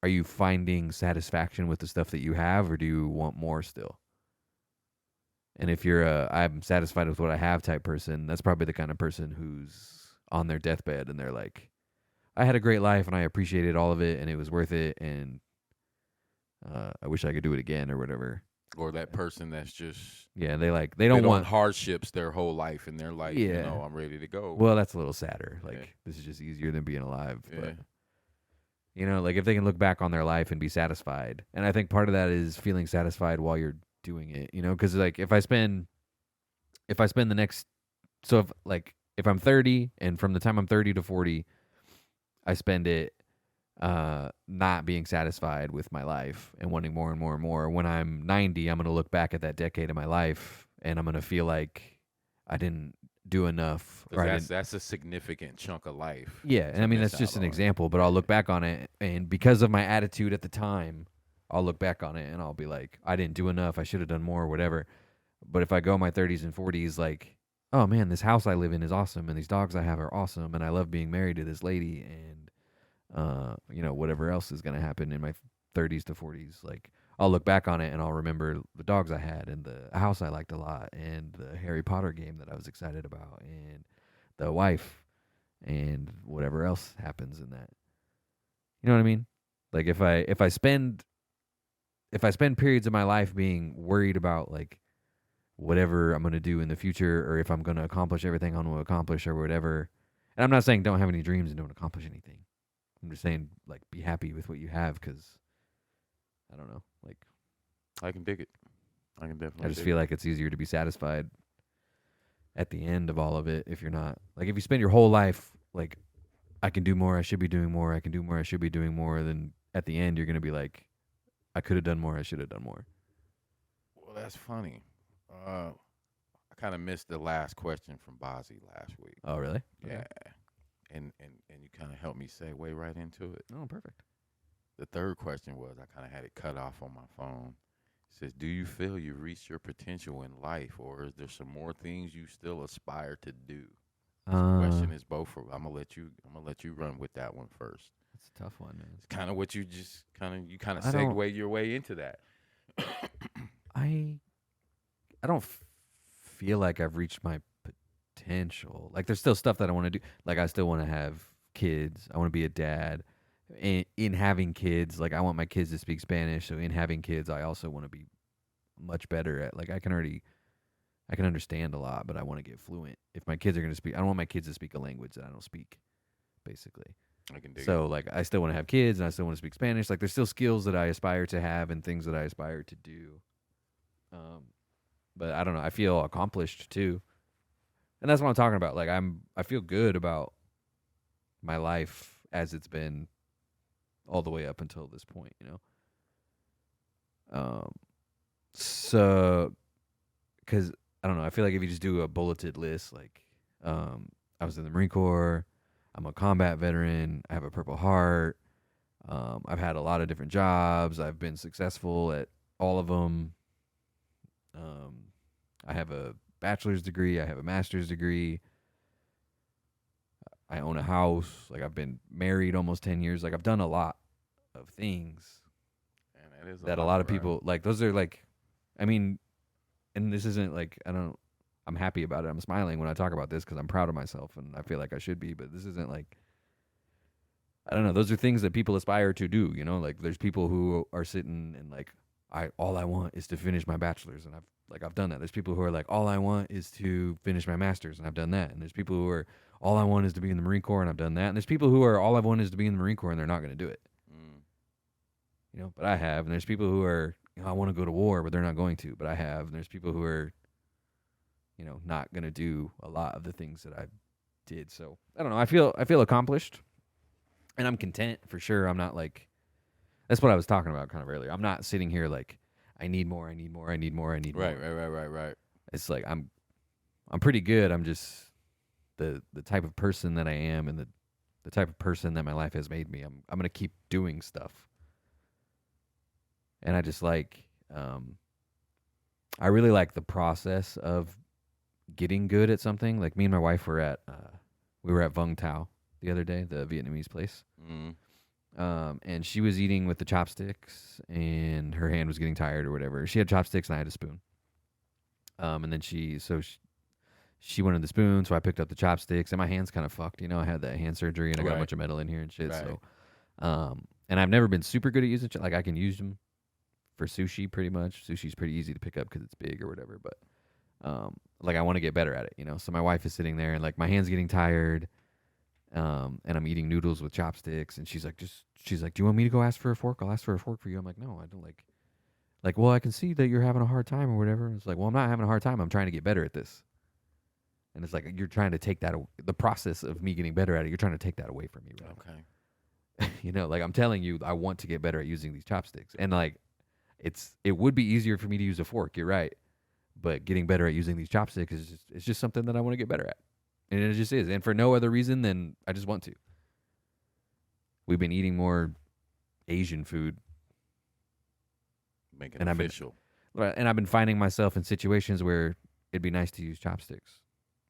Speaker 1: are you finding satisfaction with the stuff that you have, or do you want more still? And if you're a I'm satisfied with what I have type person, that's probably the kind of person who's on their deathbed and they're like, I had a great life and I appreciated all of it and it was worth it and I wish I could do it again or whatever.
Speaker 2: or that person that's just
Speaker 1: Yeah, they don't
Speaker 2: been on
Speaker 1: want.
Speaker 2: hardships their whole life and they're like,
Speaker 1: Yeah,
Speaker 2: I'm ready to go.
Speaker 1: well, that's a little sadder.
Speaker 2: Yeah.
Speaker 1: Like this is just easier than being alive.
Speaker 2: Yeah.
Speaker 1: But you know, like if they can look back on their life and be satisfied, and I think part of that is feeling satisfied while you're doing it. You know, because like if I spend the next so if I'm 30 and from the time I'm 30 to 40, I spend it not being satisfied with my life and wanting more and more and more. When I'm 90, I'm going to look back at that decade of my life and I'm going to feel like I didn't do enough or I didn't.
Speaker 2: That's a significant chunk of life.
Speaker 1: Yeah, and I mean
Speaker 2: miss
Speaker 1: that's just
Speaker 2: out
Speaker 1: an
Speaker 2: on.
Speaker 1: example, but I'll look back on it and because of my attitude at the time, I'll look back on it and I'll be like, I didn't do enough, I should have done more, whatever. But if I go in my 30s and 40s like, oh man, this house I live in is awesome and these dogs I have are awesome and I love being married to this lady and you know, whatever else is going to happen in my 30s to 40s. Like, I'll look back on it and I'll remember the dogs I had and the house I liked a lot and the Harry Potter game that I was excited about and the wife and whatever else happens in that. You know what I mean? Like if I spend periods of my life being worried about like whatever I'm going to do in the future or if I'm going to accomplish everything I want to accomplish or whatever. And I'm not saying don't have any dreams and don't accomplish anything. I'm just saying, like, be happy with what you have because I don't know. Like,
Speaker 2: I can dig it. I can definitely.
Speaker 1: I just feel like it's easier to be satisfied at the end of all of it if you're not. Like, if you spend your whole life, like, I can do more, I should be doing more, I can do more, I should be doing more, then at the end, you're going to be like, I could have done more, I should have done more.
Speaker 2: Well, that's funny. I kind of missed the last question from Bozzy last week.
Speaker 1: Oh, really?
Speaker 2: Yeah. And you kind of helped me segue right into it.
Speaker 1: Oh, perfect.
Speaker 2: The third question was I kind of had it cut off on my phone. It says, "Do you feel you've reached your potential in life, or is there some more things you still aspire to do?" This question is both. I'm gonna let you run with that one first.
Speaker 1: That's a tough one, man.
Speaker 2: It's kind of what you just kind of
Speaker 1: I don't-
Speaker 2: segue your way into that.
Speaker 1: I don't feel like I've reached my potential. Like there's still stuff that I want to do. Like I still want to have kids. I want to be a dad. In having kids, like I want my kids to speak Spanish. So in having kids, I also want to be much better at like I can understand a lot, but I want to get fluent. If my kids are going to speak, I don't want my kids to speak a language that I don't speak, basically.
Speaker 2: I can dig
Speaker 1: So like I still want to have kids and I still want to speak Spanish. Like there's still skills that I aspire to have and things that I aspire to do. But I don't know. I feel accomplished too. And that's what I'm talking about. Like I feel good about my life as it's been all the way up until this point, you know. So cuz I don't know, I feel like if you just do a bulleted list like I was in the Marine Corps, I'm a combat veteran, I have a Purple Heart, I've had a lot of different jobs, I've been successful at all of them. I have a bachelor's degree, I have a master's degree. I own a house, like I've been married almost 10 years. Like I've done a lot of things
Speaker 2: and that is
Speaker 1: that a lot of people like those are like I mean and this isn't like I'm happy about it. I'm smiling when I talk about this cuz I'm proud of myself and I feel like I should be, but this isn't like I don't know, those are things that people aspire to do, you know? Like there's people who are sitting and like all I want is to finish my bachelor's, and I've done that. There's people who are like, all I want is to finish my master's, and I've done that. And there's people who are, all I want is to be in the Marine Corps, and I've done that. And there's people who are, all I want is to be in the Marine Corps, and they're not going to do it.
Speaker 2: Mm.
Speaker 1: But I have. And there's people who are, I want to go to war, but they're not going to, but I have. And there's people who are, not going to do a lot of the things that I did. So I don't know. I feel accomplished, and I'm content for sure. I'm not like, that's what I was talking about kind of earlier. I'm not sitting here like, I need more, I need more, I need more, I need more.
Speaker 2: Right.
Speaker 1: It's like I'm pretty good. I'm just the type of person that I am, and the type of person that my life has made me. I'm gonna keep doing stuff, and I just like I really like the process of getting good at something. Like me and my wife were at Vung Tao the other day, the Vietnamese place.
Speaker 2: Mm.
Speaker 1: And she was eating with the chopsticks, and her hand was getting tired or whatever. She had chopsticks, and I had a spoon. And then she wanted the spoon, so I picked up the chopsticks, and my hand's kind of fucked. I had that hand surgery, and I got a bunch of metal in here and shit.
Speaker 2: Right.
Speaker 1: So, and I've never been super good at using like I can use them for sushi pretty much. Sushi's pretty easy to pick up because it's big or whatever. But like I want to get better at it. So my wife is sitting there, and like my hand's getting tired. And I'm eating noodles with chopsticks, and she's like, do you want me to go ask for a fork? I'll ask for a fork for you. I'm like, no, I don't like, well, I can see that you're having a hard time or whatever. It's like, well, I'm not having a hard time. I'm trying to get better at this. And it's like, you're trying to take that, the process of me getting better at it, you're trying to take that away from me. Right? Okay. Like I'm telling you, I want to get better at using these chopsticks. And like, it would be easier for me to use a fork. You're right. But getting better at using these chopsticks it's just something that I want to get better at. And it just is. And for no other reason than I just want to. We've been eating more Asian food.
Speaker 2: Make it official.
Speaker 1: And I've been finding myself in situations where it'd be nice to use chopsticks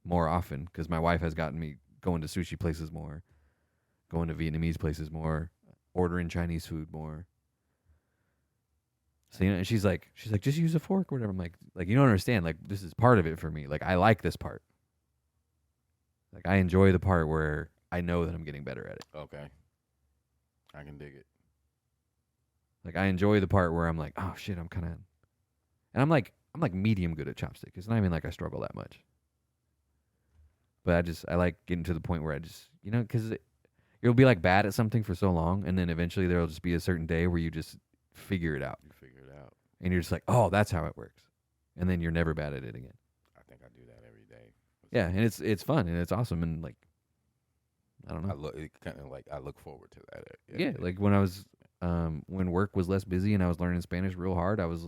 Speaker 1: more often, because my wife has gotten me going to sushi places more, going to Vietnamese places more, ordering Chinese food more. So, and she's like, just use a fork or whatever. I'm like, you don't understand. Like, this is part of it for me. Like, I like this part. Like, I enjoy the part where I know that I'm getting better at it.
Speaker 2: Okay. I can dig it.
Speaker 1: Like, I enjoy the part where I'm like, oh shit, I'm kind of, and I'm like medium good at chopstick. It's not even like I struggle that much. But I like getting to the point where I just, because you'll be like bad at something for so long, and then eventually there'll just be a certain day where you just figure it out.
Speaker 2: You figure it out.
Speaker 1: And you're just like, oh, that's how it works. And then you're never bad at it again.
Speaker 2: I think I do that every day.
Speaker 1: Yeah, and it's fun and it's awesome, and like, I don't know.
Speaker 2: I look forward to that.
Speaker 1: Yeah, like when I was when work was less busy and I was learning Spanish real hard, I was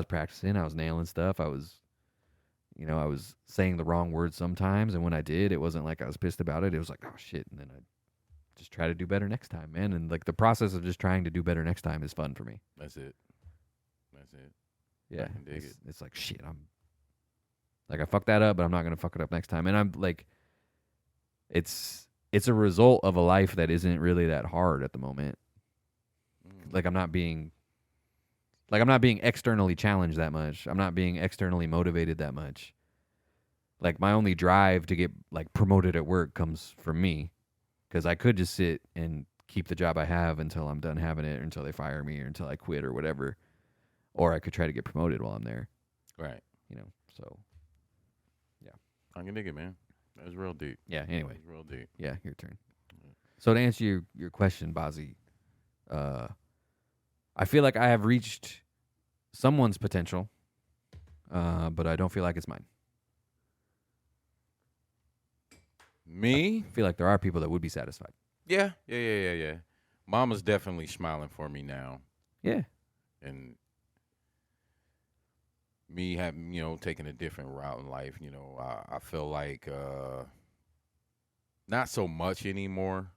Speaker 1: practicing, I was nailing stuff. I was saying the wrong words sometimes, and when I did, it wasn't like I was pissed about it. It was like, oh shit, and then I just try to do better next time, man. And like the process of just trying to do better next time is fun for me.
Speaker 2: That's it.
Speaker 1: Yeah,
Speaker 2: I can dig it.
Speaker 1: It's like shit. I'm like, I fucked that up, but I'm not gonna fuck it up next time. And I'm like, it's a result of a life that isn't really that hard at the moment. Like I'm not being externally challenged that much. I'm not being externally motivated that much. Like my only drive to get like promoted at work comes from me, because I could just sit and keep the job I have until I'm done having it, or until they fire me, or until I quit or whatever. Or I could try to get promoted while I'm there.
Speaker 2: Right.
Speaker 1: So yeah.
Speaker 2: I can dig it, man. That was real deep.
Speaker 1: Yeah, anyway.
Speaker 2: That was real deep.
Speaker 1: Yeah, your turn. So to answer your question, Bazzi, I feel like I have reached someone's potential, but I don't feel like it's mine.
Speaker 2: Me?
Speaker 1: I feel like there are people that would be satisfied.
Speaker 2: Yeah. Mama's definitely smiling for me now.
Speaker 1: Yeah.
Speaker 2: And me having, taking a different route in life, I feel like not so much anymore.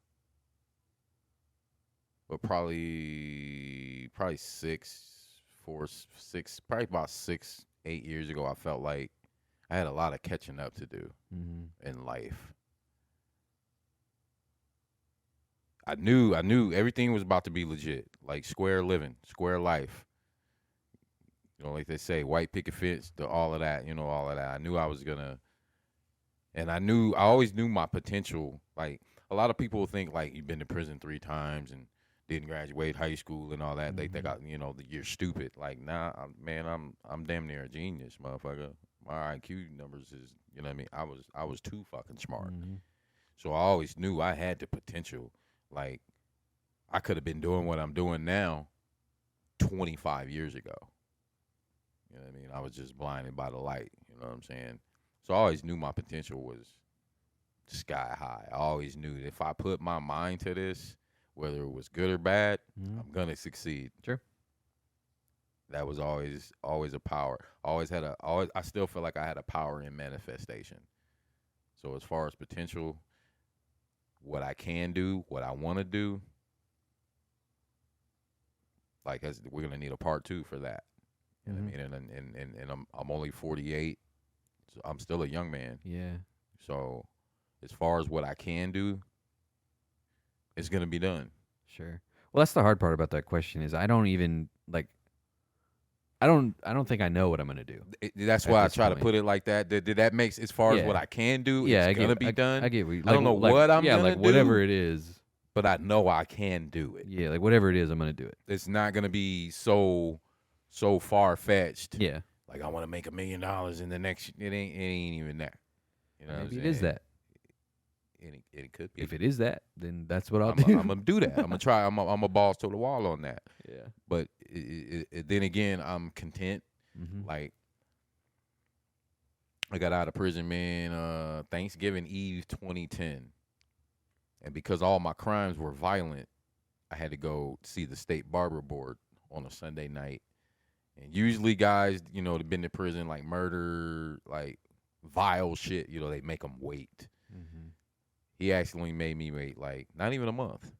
Speaker 2: But probably about 6, 8 years ago, I felt like I had a lot of catching up to do in life. I knew everything was about to be legit, like square living, square life. Like they say, white picket fence, all of that, all of that. I knew I was gonna, and I always knew my potential. Like a lot of people think, like you've been to prison 3 times and didn't graduate high school and all that. They think
Speaker 1: Mhm.
Speaker 2: you're stupid. Like, nah, man, I'm damn near a genius, motherfucker. My IQ numbers is, you know what I mean. I was too fucking smart.
Speaker 1: Mhm.
Speaker 2: So I always knew I had the potential. Like, I could have been doing what I'm doing now 25 years ago. You know what I mean? I was just blinded by the light. You know what I'm saying? So I always knew my potential was sky high. I always knew that if I put my mind to this, whether it was good or bad,
Speaker 1: Mhm.
Speaker 2: I'm gonna succeed.
Speaker 1: Sure.
Speaker 2: That was always a power. Always I still feel like I had a power in manifestation. So as far as potential, what I can do, what I want to do, like we're gonna need a part two for that. You know what
Speaker 1: Mhm.
Speaker 2: I mean? And I'm only 48, so I'm still a young man.
Speaker 1: Yeah.
Speaker 2: So as far as what I can do, it's gonna be done.
Speaker 1: Sure. Well, that's the hard part about that question is I don't even like I don't think I know what I'm gonna do
Speaker 2: That's
Speaker 1: at
Speaker 2: why I
Speaker 1: this
Speaker 2: try to
Speaker 1: point.
Speaker 2: put it like that. Did that makes as far as what
Speaker 1: Yeah.
Speaker 2: I can do,
Speaker 1: Yeah,
Speaker 2: it's
Speaker 1: I
Speaker 2: gonna
Speaker 1: get
Speaker 2: be
Speaker 1: I
Speaker 2: done.
Speaker 1: get what you,
Speaker 2: I don't know what I'm
Speaker 1: yeah,
Speaker 2: gonna
Speaker 1: like whatever
Speaker 2: do,
Speaker 1: it is.
Speaker 2: but I know I can do it.
Speaker 1: Yeah, like whatever it is, I'm gonna do it.
Speaker 2: It's not gonna be so far fetched.
Speaker 1: Yeah.
Speaker 2: Like I want to make $1 million in the next. It ain't even that. You know what I'm
Speaker 1: Maybe it is
Speaker 2: saying?
Speaker 1: that.
Speaker 2: It could be.
Speaker 1: If it is that, then that's what I'll
Speaker 2: I'm
Speaker 1: do.
Speaker 2: gonna do that. I'm gonna try. I'm a balls to the wall on that.
Speaker 1: Yeah.
Speaker 2: But then again, I'm content.
Speaker 1: Mhm.
Speaker 2: Like I got out of prison, man. Thanksgiving Eve 2010, and because all my crimes were violent, I had to go see the state barber board on a Sunday night. And usually, guys, they've been to prison like murder, like vile shit. They make them wait.
Speaker 1: Mhm.
Speaker 2: He actually made me wait like not even a month.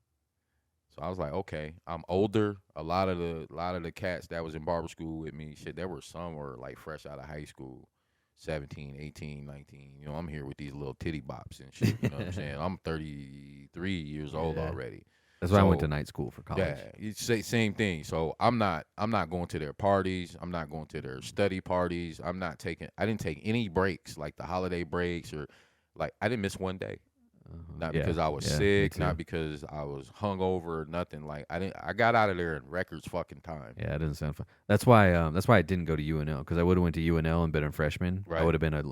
Speaker 2: So I was like, okay, I'm older. A lot of the cats that was in barber school with me, shit, there were some were like fresh out of high school, 17, 18, 19. I'm here with these little titty bops and shit. You know what I'm saying? I'm 33 years old
Speaker 1: Yeah.
Speaker 2: already.
Speaker 1: That's why I went to
Speaker 2: So
Speaker 1: night school for college.
Speaker 2: yeah, you say same thing. So I'm not going to their parties. I'm not going to their study parties. I didn't take any breaks like the holiday breaks or like I didn't miss one day. Not
Speaker 1: Yeah.
Speaker 2: because I was
Speaker 1: Yeah, me
Speaker 2: sick,
Speaker 1: too.
Speaker 2: not because I was hungover or nothing. Like I got out of there in records fucking time.
Speaker 1: Yeah, it doesn't sound fun. That's why I didn't go to UNL because I would have went to UNL and been a freshman. I
Speaker 2: Right.
Speaker 1: would have been a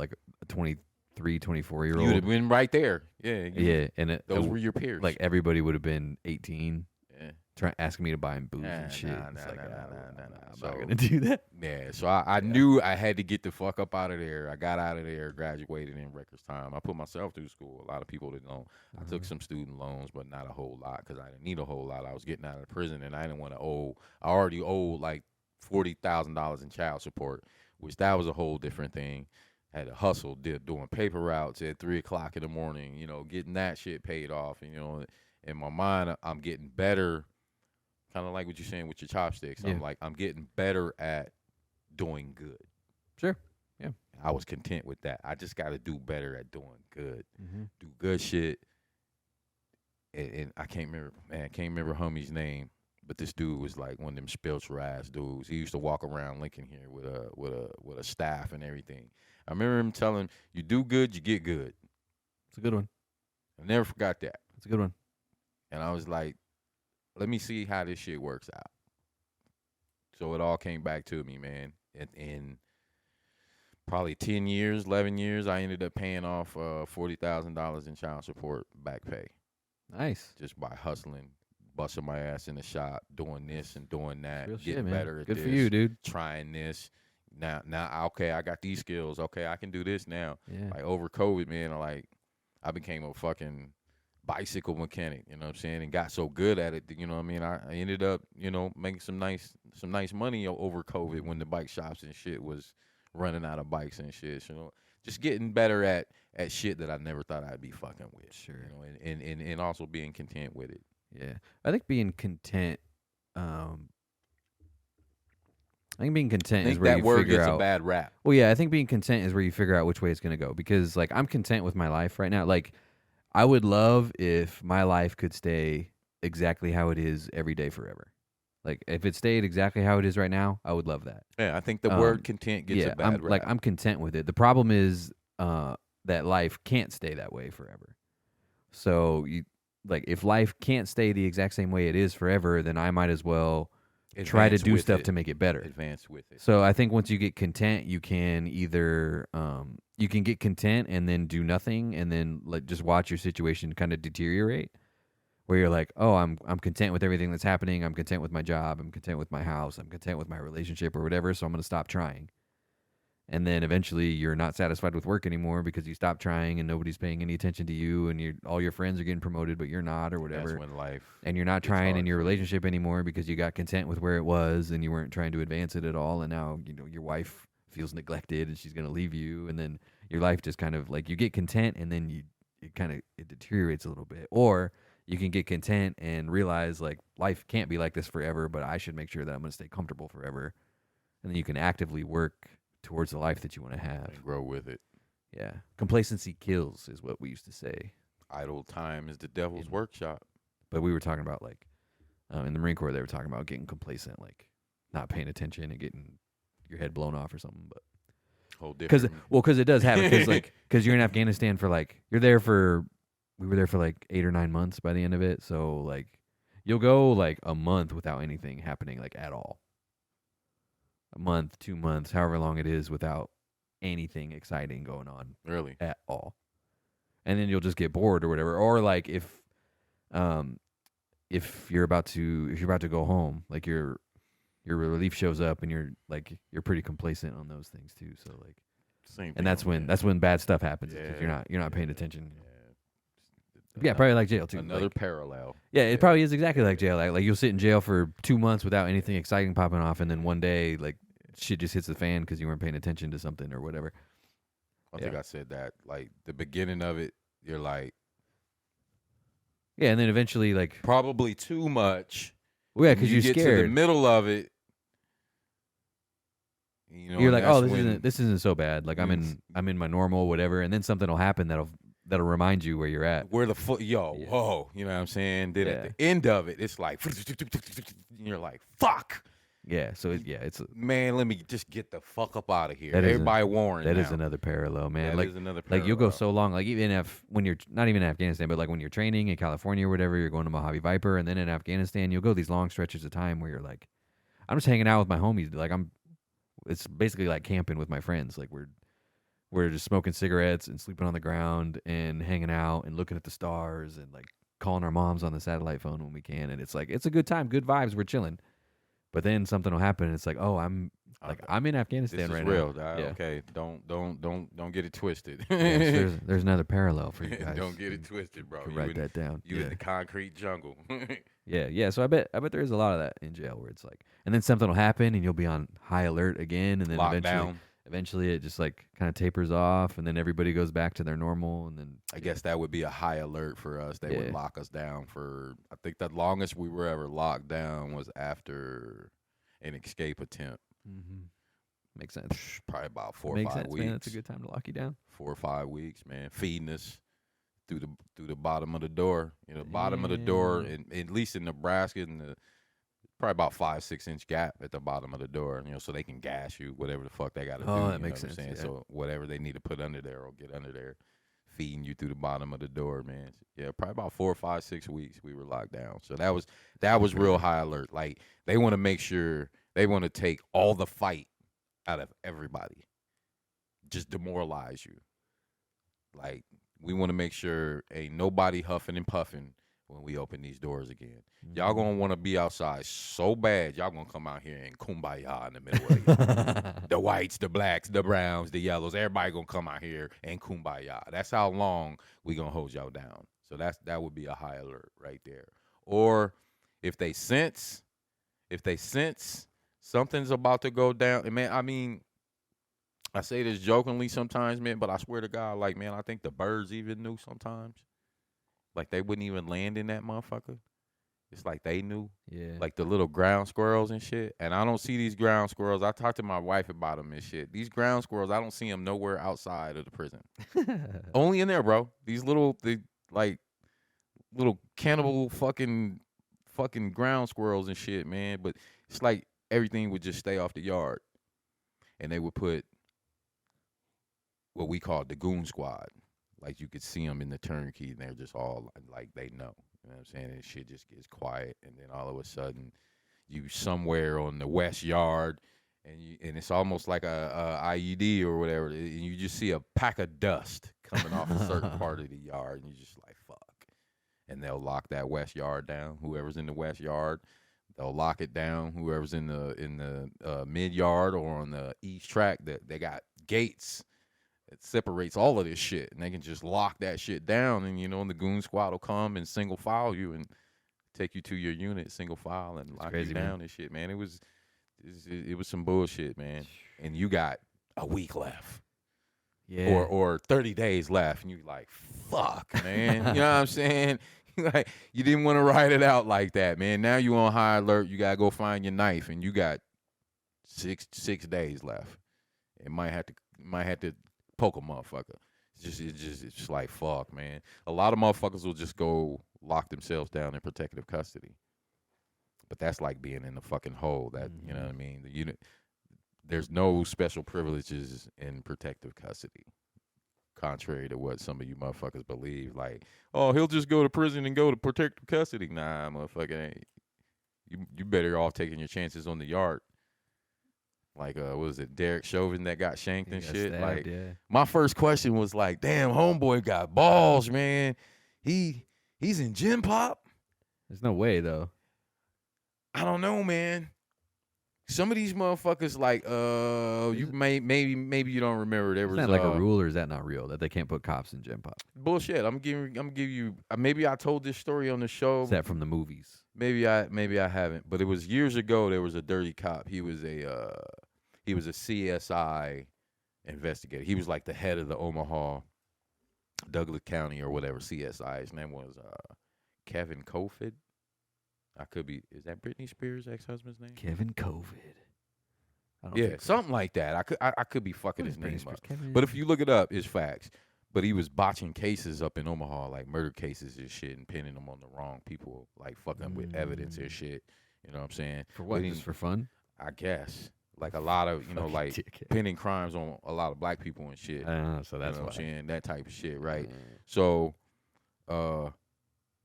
Speaker 1: 23, 24 year
Speaker 2: You would
Speaker 1: old.
Speaker 2: have been right there. Yeah.
Speaker 1: Yeah, and
Speaker 2: Those were your peers.
Speaker 1: like everybody would have been 18,
Speaker 2: yeah.
Speaker 1: asking me to buy him booze
Speaker 2: Nah,
Speaker 1: and shit.
Speaker 2: nah,
Speaker 1: It's
Speaker 2: nah,
Speaker 1: like,
Speaker 2: nah, nah,
Speaker 1: ah,
Speaker 2: nah,
Speaker 1: well,
Speaker 2: nah, nah.
Speaker 1: I'm
Speaker 2: So
Speaker 1: not gonna do that.
Speaker 2: yeah, so I knew I had to get the fuck up out of there. I got out of there, graduated in records time. I put myself through school. A lot of people didn't know. I took some student loans, but not a whole lot because I didn't need a whole lot. I was getting out of prison, and I didn't want to owe. I already owed like $40,000 in child support, which that was a whole different thing. Had to hustle, doing paper routes at 3 o'clock in the morning. Getting that shit paid off. And in my mind, I'm getting better. Kind of like what you're saying with your chopsticks.
Speaker 1: Yeah.
Speaker 2: I'm getting better at doing good.
Speaker 1: Sure. Yeah.
Speaker 2: I was content with that. I just got to do better at doing good.
Speaker 1: Mm-hmm.
Speaker 2: Do good shit. And I can't remember homie's name, but this dude was like one of them spiritual ass dudes. He used to walk around Lincoln here with a staff and everything. I remember him telling, "You do good, you get good."
Speaker 1: It's a good one.
Speaker 2: I never forgot that.
Speaker 1: It's a good one.
Speaker 2: And I was like, let me see how this shit works out. So it all came back to me, man. In probably 10 years, 11 years, I ended up paying off $40,000 in child support back pay
Speaker 1: Nice.
Speaker 2: just by hustling, busting my ass in the shop, doing this and doing that,
Speaker 1: Real
Speaker 2: getting
Speaker 1: shit, man.
Speaker 2: better at
Speaker 1: Good
Speaker 2: this,
Speaker 1: for you, dude.
Speaker 2: trying this. Now, okay, I got these skills. Okay, I can do this now.
Speaker 1: Yeah.
Speaker 2: Like over COVID, man, I became a fucking bicycle mechanic, you know what I'm saying, and got so good at it that, you know what I mean, I ended up, making some nice money over COVID when the bike shops and shit was running out of bikes and shit, just getting better at shit that I never thought I'd be fucking with.
Speaker 1: Sure.
Speaker 2: And also being content with it.
Speaker 1: Yeah. I think being content I think being
Speaker 2: I
Speaker 1: content is
Speaker 2: think
Speaker 1: where
Speaker 2: that
Speaker 1: you
Speaker 2: word
Speaker 1: figure
Speaker 2: gets
Speaker 1: out.
Speaker 2: a bad rap.
Speaker 1: Well, yeah, I think being content is where you figure out which way it's gonna go. Because like I'm content with my life right now. Like I would love if my life could stay exactly how it is every day forever. Like if it stayed exactly how it is right now, I would love that.
Speaker 2: Yeah, I think the word content gets a bad rap.
Speaker 1: I'm content with it. The problem is that life can't stay that way forever. So like if life can't stay the exact same way it is forever, then I might as well try to
Speaker 2: Advance
Speaker 1: do
Speaker 2: with
Speaker 1: stuff
Speaker 2: it.
Speaker 1: to make it better.
Speaker 2: Advance with it.
Speaker 1: So I think once you get content, you can either you can get content and then do nothing and then like just watch your situation kind of deteriorate. Where you're like, oh, I'm content with everything that's happening. I'm content with my job. I'm content with my house. I'm content with my relationship or whatever. So I'm gonna stop trying. And then eventually you're not satisfied with work anymore because you stop trying and nobody's paying any attention to you and all your friends are getting promoted but you're not or whatever.
Speaker 2: That's when life
Speaker 1: And you're not
Speaker 2: gets
Speaker 1: trying in
Speaker 2: hard
Speaker 1: your
Speaker 2: for you.
Speaker 1: relationship anymore because you got content with where it was and you weren't trying to advance it at all and now, your wife feels neglected and she's going to leave you and then your life just kind of like you get content and then it deteriorates a little bit. Or you can get content and realize like life can't be like this forever, but I should make sure that I'm going to stay comfortable forever. And then you can actively work towards the life that you want to have.
Speaker 2: And grow with it.
Speaker 1: Yeah. Complacency kills is what we used to say.
Speaker 2: Idle time is the devil's workshop.
Speaker 1: But we were talking about like in the Marine Corps, they were talking about getting complacent, like not paying attention and getting your head blown off or something. But
Speaker 2: Whole
Speaker 1: because
Speaker 2: different.
Speaker 1: it does happen. Because you're in Afghanistan for like we were there for like 8 or 9 months by the end of it. So like you'll go like a month without anything happening like at all. A month, 2 months, however long it is, without anything exciting going on
Speaker 2: Really?
Speaker 1: at all. And then you'll just get bored or whatever. Or like if you're about to go home, like your relief shows up and you're pretty complacent on those things too. So like
Speaker 2: Same thing.
Speaker 1: and that's when bad stuff happens because you're not paying attention. Yeah, probably like jail too.
Speaker 2: Another parallel.
Speaker 1: Yeah, it probably is exactly like jail. Like you'll sit in jail for 2 months without anything exciting popping off, and then one day like shit just hits the fan because you weren't paying attention to something or whatever.
Speaker 2: I think I said that. Like the beginning of it, you're like
Speaker 1: Yeah, and then eventually like
Speaker 2: probably too much.
Speaker 1: well, yeah, because
Speaker 2: you
Speaker 1: you're
Speaker 2: get
Speaker 1: scared.
Speaker 2: to the middle of it.
Speaker 1: You're like, oh, this isn't so bad. Like I'm in my normal whatever, and then something will happen that'll remind you where you're at.
Speaker 2: Where the foot, whoa, you know what I'm saying? Then at the end of it, it's like, you're like, fuck.
Speaker 1: Yeah, so it's
Speaker 2: man, let me just get the fuck up out of here. Everybody warned.
Speaker 1: That is another parallel, man.
Speaker 2: That is another parallel.
Speaker 1: Like you'll go so long, like even if when you're not even in Afghanistan, but like when you're training in California or whatever, you're going to Mojave Viper, and then in Afghanistan, you'll go these long stretches of time where you're like, I'm just hanging out with my homies. Like it's basically like camping with my friends. Like we're just smoking cigarettes and sleeping on the ground and hanging out and looking at the stars and like calling our moms on the satellite phone when we can. And it's like, it's a good time, good vibes. We're chilling. But then something will happen and it's like, oh, I'm in Afghanistan right
Speaker 2: real,
Speaker 1: now.
Speaker 2: Yeah. Okay. Don't get it twisted.
Speaker 1: So there's another parallel for you guys.
Speaker 2: Don't get it twisted, bro.
Speaker 1: Write that down.
Speaker 2: You in the concrete jungle.
Speaker 1: Yeah. So I bet there is a lot of that in jail where it's like, and then something will happen and you'll be on high alert again, and then eventually it just like kind of tapers off, and then everybody goes back to their normal, and then
Speaker 2: I guess that would be a high alert for us. They would lock us down for, I think the longest we were ever locked down was after an escape attempt.
Speaker 1: Mm-hmm. Makes sense.
Speaker 2: Probably about 4 or 5 weeks.
Speaker 1: Man. That's a good time to lock you down.
Speaker 2: 4 or 5 weeks, man. Feeding us through the bottom of the door. Bottom of the door, and at least in Nebraska, probably about 5-6 inch gap at the bottom of the door, so they can gas you, whatever the fuck they got to do.
Speaker 1: Oh, that makes sense. Yeah.
Speaker 2: So whatever they need to put under there or get under there, feeding you through the bottom of the door, man. Yeah, probably about 4 or 5, 6 weeks we were locked down. So that was real high alert. Like they want to make sure they want to take all the fight out of everybody, just demoralize you. Like we want to make sure ain't nobody huffing and puffing when we open these doors again. Y'all gonna want to be outside so bad, y'all gonna come out here and kumbaya in the middle of it. The whites, the blacks, the browns, the yellows, everybody gonna come out here and kumbaya. That's how long we gonna hold y'all down. So that would be a high alert right there. Or if they sense something's about to go down, and man, I mean, I say this jokingly sometimes, man, but I swear to God, like, man, I think the birds even knew sometimes. Like, they wouldn't even land in that motherfucker. It's like they knew.
Speaker 1: Yeah.
Speaker 2: Like the little ground squirrels and shit. And I don't see these ground squirrels. I talked to my wife about them and shit. These ground squirrels, I don't see them nowhere outside of the prison. Only in there, bro. These little cannibal fucking ground squirrels and shit, man. But it's like everything would just stay off the yard. And they would put what we call the goon squad. Like you could see them in the turnkey, and they're just all like they know. You know what I'm saying? And shit just gets quiet, and then all of a sudden, you somewhere on the west yard, and it's almost like a IED or whatever, and you just see a pack of dust coming off a certain part of the yard, and you just like fuck. And they'll lock that west yard down. Whoever's in the west yard, they'll lock it down. Whoever's in the mid yard or on the east track, that they got gates. It separates all of this shit, and they can just lock that shit down. And the goon squad will come and single file you and take you to your unit, single file, and lock
Speaker 1: crazy,
Speaker 2: you down
Speaker 1: man.
Speaker 2: and shit, man. It was some bullshit, man. And you got a week left,
Speaker 1: Yeah.
Speaker 2: or 30 days left, and you like, fuck, man. You know what I'm saying? Like, you didn't want to write it out like that, man. Now you on high alert. You gotta go find your knife, and you got six days left. It might have to poke a motherfucker. It's just like fuck, man. A lot of motherfuckers will just go lock themselves down in protective custody. But that's like being in the fucking hole. That you know what I mean. The unit. There's no special privileges in protective custody, contrary to what some of you motherfuckers believe. Like, oh, he'll just go to prison and go to protective custody. Nah, motherfucker, ain't. You better off taking your chances on the yard. Like, what was it, Derek Chauvin that got shanked and shit?
Speaker 1: Stabbed,
Speaker 2: like,
Speaker 1: yeah.
Speaker 2: my first question was like, damn, homeboy got balls, man. He's in gym pop.
Speaker 1: There's no way though.
Speaker 2: I don't know, man. Some of these motherfuckers, like, you maybe you don't remember. There
Speaker 1: Is
Speaker 2: was
Speaker 1: that like a rule, or is that not real that they can't put cops in gym pop?
Speaker 2: bullshit. I'm giving you. Maybe I told this story on the show.
Speaker 1: Is that from the movies?
Speaker 2: Maybe I haven't. But it was years ago. There was a dirty cop. He was a CSI investigator. He was like the head of the Omaha, Douglas County or whatever CSI. His name was Kevin Kofid. I could be. Is that Britney Spears' ex-husband's name?
Speaker 1: Kevin COVID.
Speaker 2: Yeah, something like that. I could be fucking
Speaker 1: What
Speaker 2: his
Speaker 1: is
Speaker 2: name
Speaker 1: Britney Spears?
Speaker 2: up.
Speaker 1: Kevin?
Speaker 2: But if you look it up, it's facts. But he was botching cases up in Omaha, like murder cases and shit, and pinning them on the wrong people, like fucking with evidence and shit. You know what I'm saying?
Speaker 1: For what?
Speaker 2: But
Speaker 1: Just for fun?
Speaker 2: I guess. Like a lot of,
Speaker 1: Fucking
Speaker 2: like
Speaker 1: dickhead.
Speaker 2: pinning crimes on a lot of black people and shit.
Speaker 1: So that's
Speaker 2: you know what
Speaker 1: why.
Speaker 2: I'm saying? That type of shit, right? So,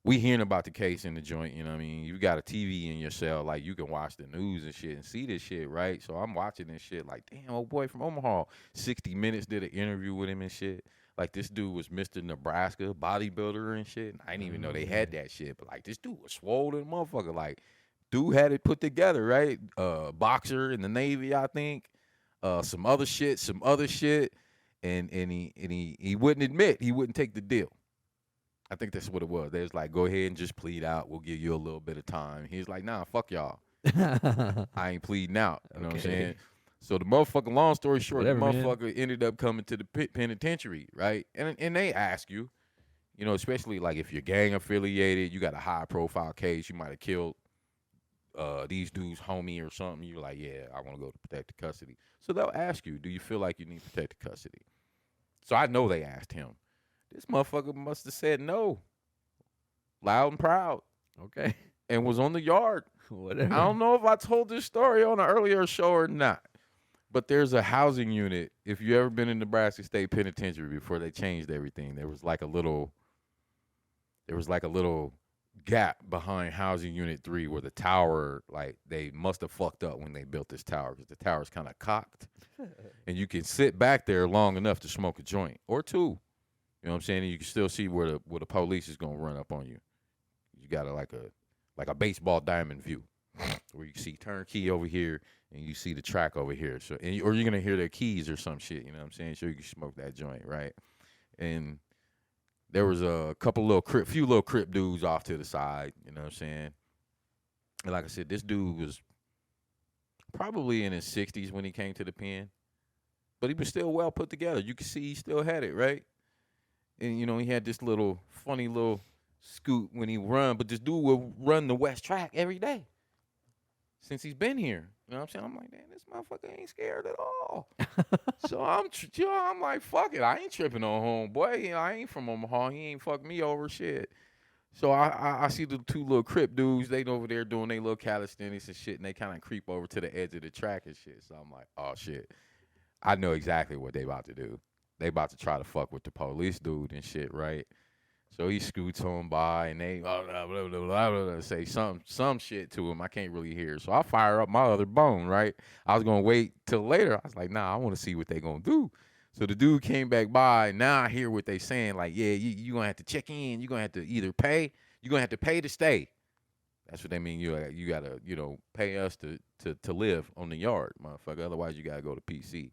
Speaker 2: we hearing about the case in the joint, you know what I mean? You got a TV in your cell, like you can watch the news and shit and see this shit, right? So I'm watching this shit like, damn, old boy from Omaha. 60 Minutes did an interview with him and shit. Like this dude was Mr. Nebraska, bodybuilder and shit. I didn't even know they had that shit, but like this dude was swollen motherfucker. Like, dude had it put together, right? Boxer in the Navy, I think. Some other shit. And he wouldn't admit, he wouldn't take the deal. I think that's what it was. They was like, go ahead and just plead out. We'll give you a little bit of time. He's like, nah, fuck y'all. I ain't pleading out. You know what I'm saying? So the motherfucker, long story short,
Speaker 1: Whatever,
Speaker 2: the
Speaker 1: man.
Speaker 2: motherfucker ended up coming to the penitentiary, right? And they ask you, especially like if you're gang affiliated, you got a high profile case, you might have killed these dudes, homie or something. You're like, yeah, I want to go to protective custody. So they'll ask you, do you feel like you need protective custody? So I know they asked him. This motherfucker must have said no, loud and proud,
Speaker 1: Okay.
Speaker 2: and was on the yard.
Speaker 1: Whatever.
Speaker 2: I don't know if I told this story on an earlier show or not, but there's a housing unit. If you ever been in Nebraska State Penitentiary before they changed everything, there was like a little gap behind housing unit 3 where the tower, like they must have fucked up when they built this tower because the tower's kind of cocked, and you can sit back there long enough to smoke a joint or two. You know what I'm saying? And you can still see where the police is gonna run up on you. You got like a baseball diamond view, where you see turnkey over here and you see the track over here. So or you're gonna hear their keys or some shit. You know what I'm saying? So you can smoke that joint, right? And there was a few little crip dudes off to the side. You know what I'm saying? And like I said, this dude was probably in his 60s when he came to the pen, but he was still well put together. You could see he still had it, right? And, he had this funny little scoot when he run, but this dude will run the West Track every day since he's been here. You know what I'm saying? I'm like, man, this motherfucker ain't scared at all. So I'm like, fuck it. I ain't tripping on homeboy. I ain't from Omaha. He ain't fuck me over shit. So I see the two little crip dudes. They over there doing their little calisthenics and shit, and they kind of creep over to the edge of the track and shit. So I'm like, oh, shit. I know exactly what they about to do. They about to try to fuck with the police dude and shit, right? So he scoots on by, and they say some shit to him. I can't really hear. So I fire up my other bone, right? I was gonna wait till later. I was like, nah, I want to see what they gonna do. So the dude came back by. Now I hear what they saying. Like, yeah, you gonna have to check in. You gonna have to either pay. You gonna have to pay to stay. That's what they mean. You gotta pay us to live on the yard, motherfucker. Otherwise, you gotta go to PC.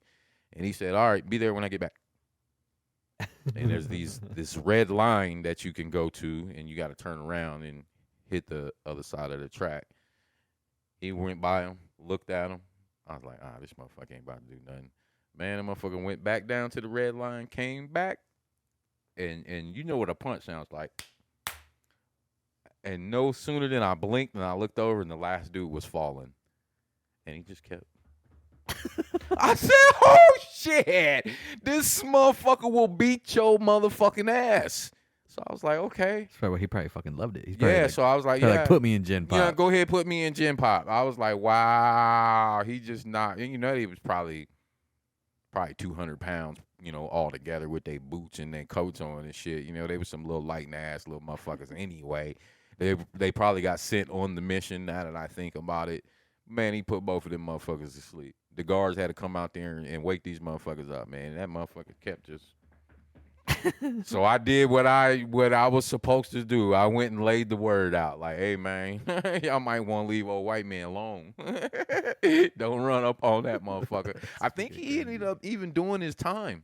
Speaker 2: And he said, all right, be there when I get back. And there's this red line that you can go to, and you got to turn around and hit the other side of the track. He went by him, looked at him. I was like, this motherfucker ain't about to do nothing. Man, the motherfucker went back down to the red line, came back, and you know what a punch sounds like. And no sooner than I blinked and I looked over, and the last dude was falling, and he just kept. I said, oh shit, this motherfucker will beat your motherfucking ass. So I was like, okay.
Speaker 1: That's probably, he probably fucking loved it.
Speaker 2: Yeah, so I was like,
Speaker 1: like, put me in Gen Pop.
Speaker 2: Yeah, go ahead, put me in Gen Pop. I was like, wow. He just not, and he was probably 200 pounds, all together with their boots and their coats on and shit. They was some little light ass little motherfuckers anyway. They probably got sent on the mission, now that I think about it. Man, he put both of them motherfuckers to sleep. The guards had to come out there and wake these motherfuckers up, man. That motherfucker kept just. So I did what I was supposed to do. I went and laid the word out, like, hey man, y'all might want to leave old white man alone. Don't run up on that motherfucker. I think he ended up even doing his time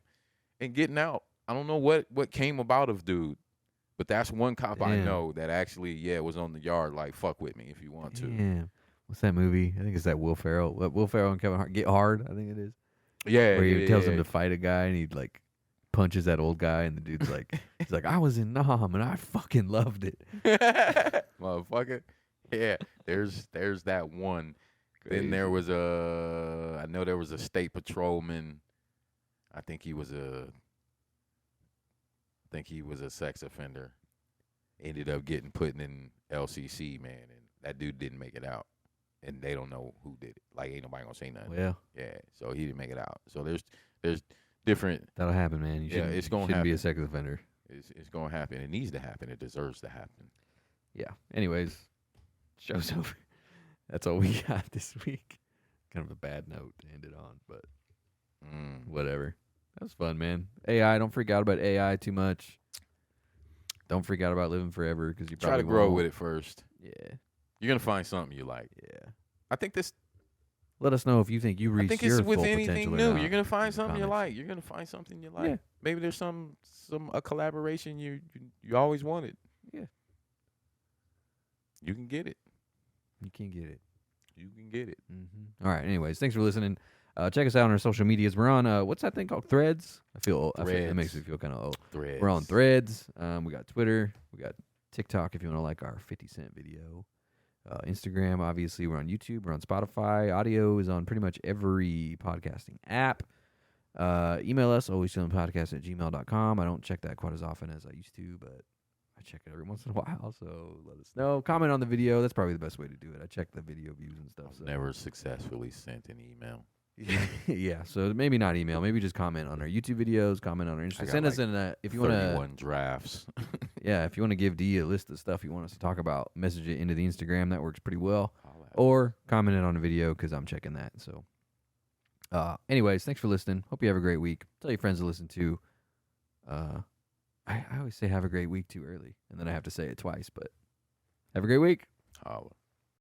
Speaker 2: and getting out. I don't know what came about of dude, but that's one cop I know that actually was on the yard, like, fuck with me if you want to.
Speaker 1: Yeah. What's that movie? I think it's that Will Ferrell. Will Ferrell and Kevin Hart, Get Hard, I think it is.
Speaker 2: Yeah.
Speaker 1: Where he tells him to fight a guy, and he like punches that old guy, and the dude's like, he's like, I was in Nam and I fucking loved it.
Speaker 2: Motherfucker. Yeah. There's that one. Crazy. Then there was I know there was a state patrolman. I think he was a sex offender. Ended up getting put in LCC, man, and that dude didn't make it out. And they don't know who did it. Like, ain't nobody gonna say nothing.
Speaker 1: Well,
Speaker 2: yeah. So he didn't make it out. So there's different.
Speaker 1: That'll happen, man.
Speaker 2: It's gonna
Speaker 1: happen. Be a sex offender.
Speaker 2: It's gonna happen. It needs to happen. It deserves to happen.
Speaker 1: Yeah. Anyways, show's over. That's all we got this week. Kind of a bad note to end it on, but whatever. That was fun, man. AI. Don't freak out about AI too much. Don't freak out about living forever because you probably
Speaker 2: try to grow
Speaker 1: won't.
Speaker 2: with it first.
Speaker 1: Yeah.
Speaker 2: You're gonna find something you like.
Speaker 1: Yeah.
Speaker 2: I think this.
Speaker 1: Let us know if you think you reached your full potential. I think it's with anything new.
Speaker 2: You're gonna find something you like. You're gonna find something you like. Yeah. Maybe there's a collaboration you always wanted.
Speaker 1: Yeah.
Speaker 2: You can get it.
Speaker 1: You can get it.
Speaker 2: You can get it.
Speaker 1: Mm-hmm. All right. Anyways, thanks for listening. Check us out on our social medias. We're on what's that thing called? Threads. I feel it makes me feel kind of old.
Speaker 2: Threads.
Speaker 1: We're on Threads. We got Twitter. We got TikTok if you want to like our 50-cent video. Instagram, obviously. We're on YouTube. We're on Spotify. Audio is on pretty much every podcasting app. Email us, alwaysfeelingpodcast@gmail.com. I don't check that quite as often as I used to, but I check it every once in a while, so let us know. Comment on the video. That's probably the best way to do it. I check the video views and stuff.
Speaker 2: I've never successfully sent an email.
Speaker 1: Yeah, so maybe not email. Maybe just comment on our YouTube videos, comment on our Instagram. Send us if you want to.
Speaker 2: 31 drafts.
Speaker 1: Yeah, if you want to give D a list of stuff you want us to talk about, message it into the Instagram. That works pretty well. Or comment it on a video because I'm checking that. So, anyways, thanks for listening. Hope you have a great week. Tell your friends to listen to. I always say have a great week too early, and then I have to say it twice. But have a great week.
Speaker 2: Holla.